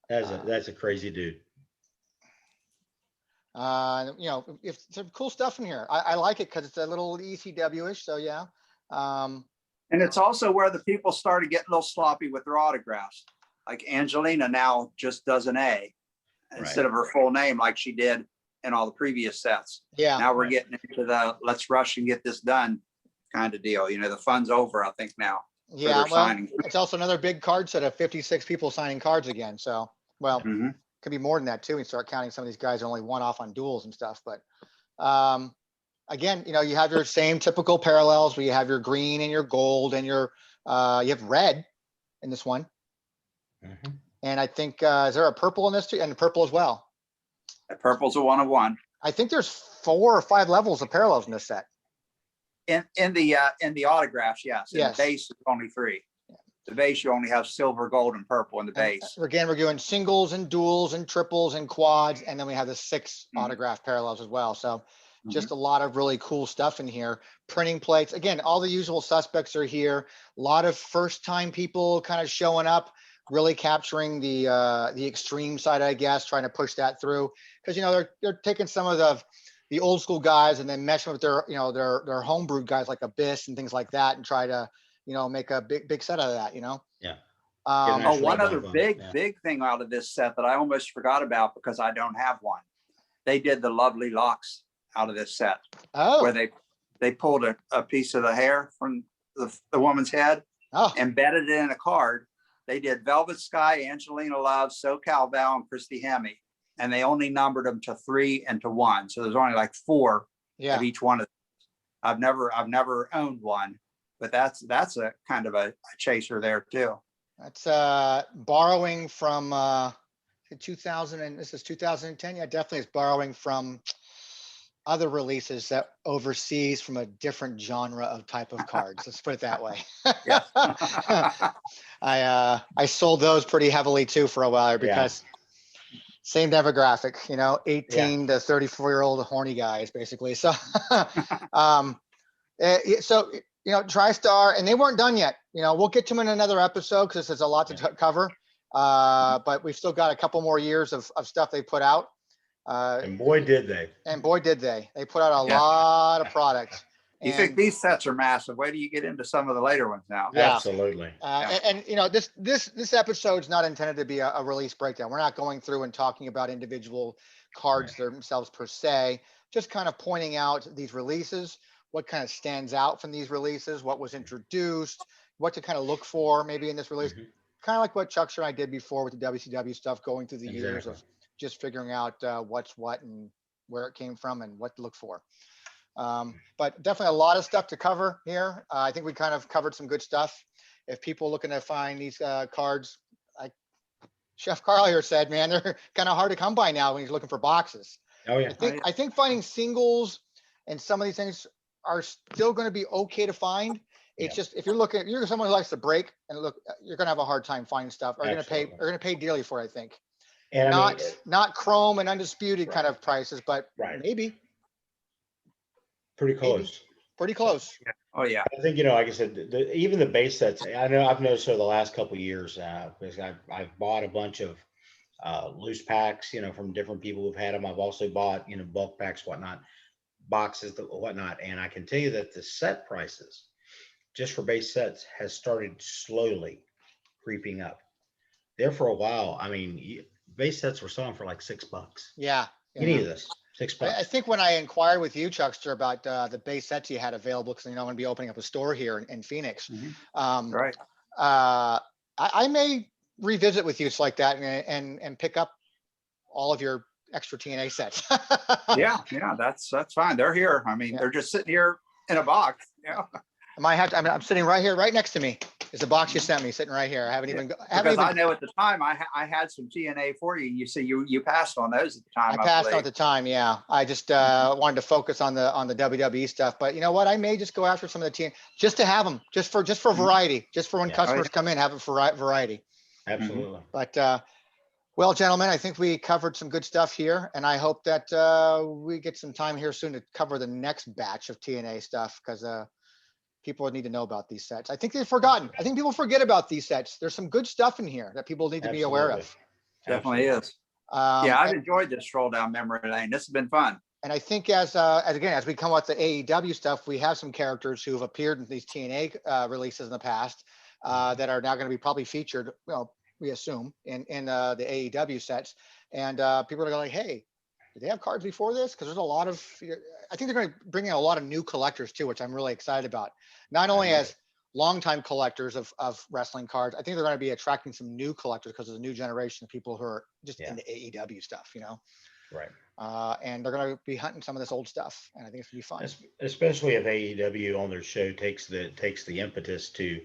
That's a crazy dude. you know, if some cool stuff in here. I like it because it's a little ECW-ish. So yeah. And it's also where the people started getting a little sloppy with their autographs. Like Angelina now just does an A instead of her full name like she did in all the previous sets. Yeah. Now we're getting into the let's rush and get this done kind of deal. You know, the fun's over, I think, now. Yeah. Well, signing. it's also another big card set of 56 people signing cards again. So, well, could be more than that too. We start counting some of these guys are only one off on duels and stuff. But again, you know, you have your same typical parallels where you have your green and your gold and your you have red in this one. And I think is there a purple in this too? And purple as well. The purple's a 1 of 1. I think there's 4 or 5 levels of parallels in this set. In the autographs, yes. In Yes. the base, it's only 3. The base, you only have silver, gold, and purple in the base. Again, we're doing singles and duels and triples and quads, and then we have the 6 autograph parallels as well. So just a lot of really cool stuff in here. Printing plates. Again, all the usual suspects are here. A lot of first-time people kind of showing up, really capturing the extreme side, I guess, trying to push that through. Because, you know, they're taking some of the old school guys and then meshing with their, you know, their homebrewed guys like Abyss and things like that and try to, you know, make a big set out of that, you know? Yeah. One other big thing out of this set that I almost forgot about because I don't have one. They did the lovely locks out of this set. Oh. Where they pulled a piece of the hair from the woman's head, embedded it in a card. They did Velvet Sky, Angelina Love, SoCal Val, and Christy Hemme. And they only numbered them to 3 and to 1. So there's only like 4 of each one of them. I've never owned one, but that's a kind of a chaser there too. That's borrowing from 2000 and this is 2010. Yeah, definitely it's borrowing from other releases that overseas from a different genre of type of cards. Let's put it that way. Yeah. I sold those pretty heavily too for a while because same demographic, you know, 18 to 34-year-old horny guys basically. So, so, you know, TRIstar, and they weren't done yet. You know, we'll get to them in another episode because there's a lot to cover. But we've still got a couple more years of stuff they put out. And boy, did they. And boy, did they. They put out a lot of products. You think these sets are massive? Wait till you get into some of the later ones now. Yeah. Absolutely. And you know, this episode is not intended to be a release breakdown. We're not going through and talking about individual cards themselves per se, just kind of pointing out these releases, what kind of stands out from these releases, what was introduced, what to kind of look for maybe in this release. kind of like what Chuckster and I did before with the WCW stuff, going through the years Exactly. of just figuring out what's what and where it came from and what to look for. But definitely a lot of stuff to cover here. I think we kind of covered some good stuff. If people looking to find these cards, like Chef Carl here said, man, they're kind of hard to come by now when he's looking for boxes. Oh yeah. I think finding singles and some of these things are still going to be okay to find. It's just, if you're someone who likes to break and look, you're going to have a hard time finding stuff. Are going to pay dearly for it, I think. And not Chrome and Undisputed kind of prices, but maybe pretty close. Pretty close. Oh yeah. I think, like I said, even the base sets, I know I've noticed over the last couple of years, because I've bought a bunch of loose packs, from different people who've had them. I've also bought, bulk packs, whatnot, boxes, whatnot. And I can tell you that the set prices just for base sets has started slowly creeping up. There for a while, I mean, base sets were selling for like $6. Yeah. Any of this, $6. I think when I inquired with you, Chuckster, about the base sets you had available, because I'm going to be opening up a store here in Phoenix. Right. I may revisit with you. It's like that, and pick up all of your extra TNA sets. Yeah, that's fine. They're here. I mean, they're just sitting here in a box. Yeah. I'm sitting right here, right next to me is the box you sent me, sitting right here. I haven't even. I know at the time I had some TNA for you. You see, you passed on those at the time. I passed on at the time. Yeah, I just wanted to focus on the WWE stuff. But you know what? I may just go after some of the TNA just to have them, just for variety, just for when customers come in, have it for variety. Absolutely. But well, gentlemen, I think we covered some good stuff here, and I hope that we get some time here soon to cover the next batch of TNA stuff, because people need to know about these sets. I think they've forgotten. I think people forget about these sets. There's some good stuff in here that people need to be aware of. Definitely is. I've enjoyed this stroll down memory lane. This has been fun. And I think as we come with the AEW stuff, we have some characters who have appeared in these TNA releases in the past that are now going to be probably featured, we assume, in the AEW sets. And people are going like, hey, did they have cards before this? Because there's a lot of, I think they're going to bring in a lot of new collectors too, which I'm really excited about. Not only as longtime collectors of wrestling cards, I think they're going to be attracting some new collectors because of the new generation of people who are just into AEW stuff, Right. And they're going to be hunting some of this old stuff, and I think it's going to be fun. Especially if AEW on their show takes the impetus to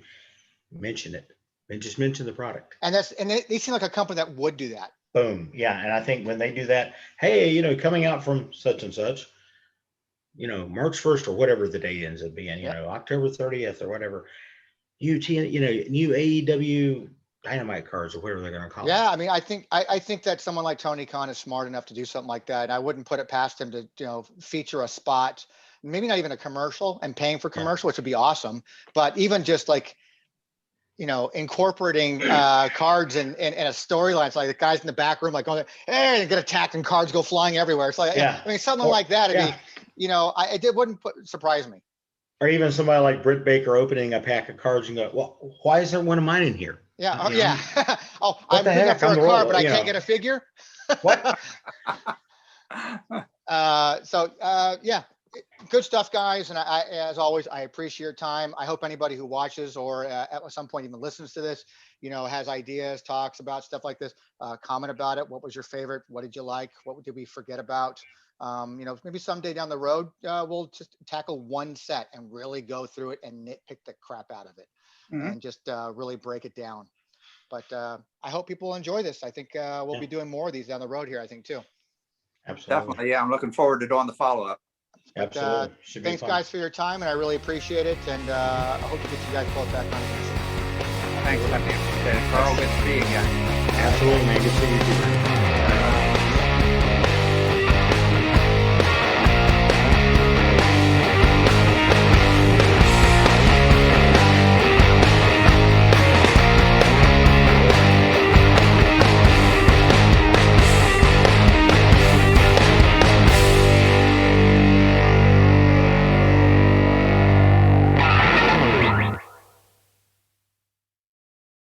mention it and just mention the product. And they seem like a company that would do that. Boom. Yeah. And I think when they do that, hey, coming out from such and such, March 1st or whatever the day ends up being, October 30th or whatever, new AEW Dynamite cards or whatever they're going to call it. Yeah. I mean, I think that someone like Tony Khan is smart enough to do something like that. And I wouldn't put it past him to, feature a spot, maybe not even a commercial, and paying for commercial, which would be awesome. But even just like, incorporating cards and a storyline. It's like the guys in the back room, like, going, hey, and get attacked and cards go flying everywhere. It's like, I mean, something like that. It wouldn't surprise me. Or even somebody like Britt Baker opening a pack of cards and go, well, why is there one of mine in here? Yeah. I'm picking up for a card, but I can't get a figure. What? Good stuff, guys. And I, as always, I appreciate your time. I hope anybody who watches or at some point even listens to this, has ideas, talks about stuff like this, comment about it. What was your favorite? What did you like? What did we forget about? Maybe someday down the road, we'll just tackle one set and really go through it and nitpick the crap out of it and just really break it down. But I hope people enjoy this. I think we'll be doing more of these down the road here, I think, too. Absolutely. Definitely. Yeah. I'm looking forward to doing the follow-up. Absolutely. Thanks, guys, for your time, and I really appreciate it. And I hope to get you guys both back on again. Thanks, Carl. Good to see you again. Absolutely, man. Good to see you too.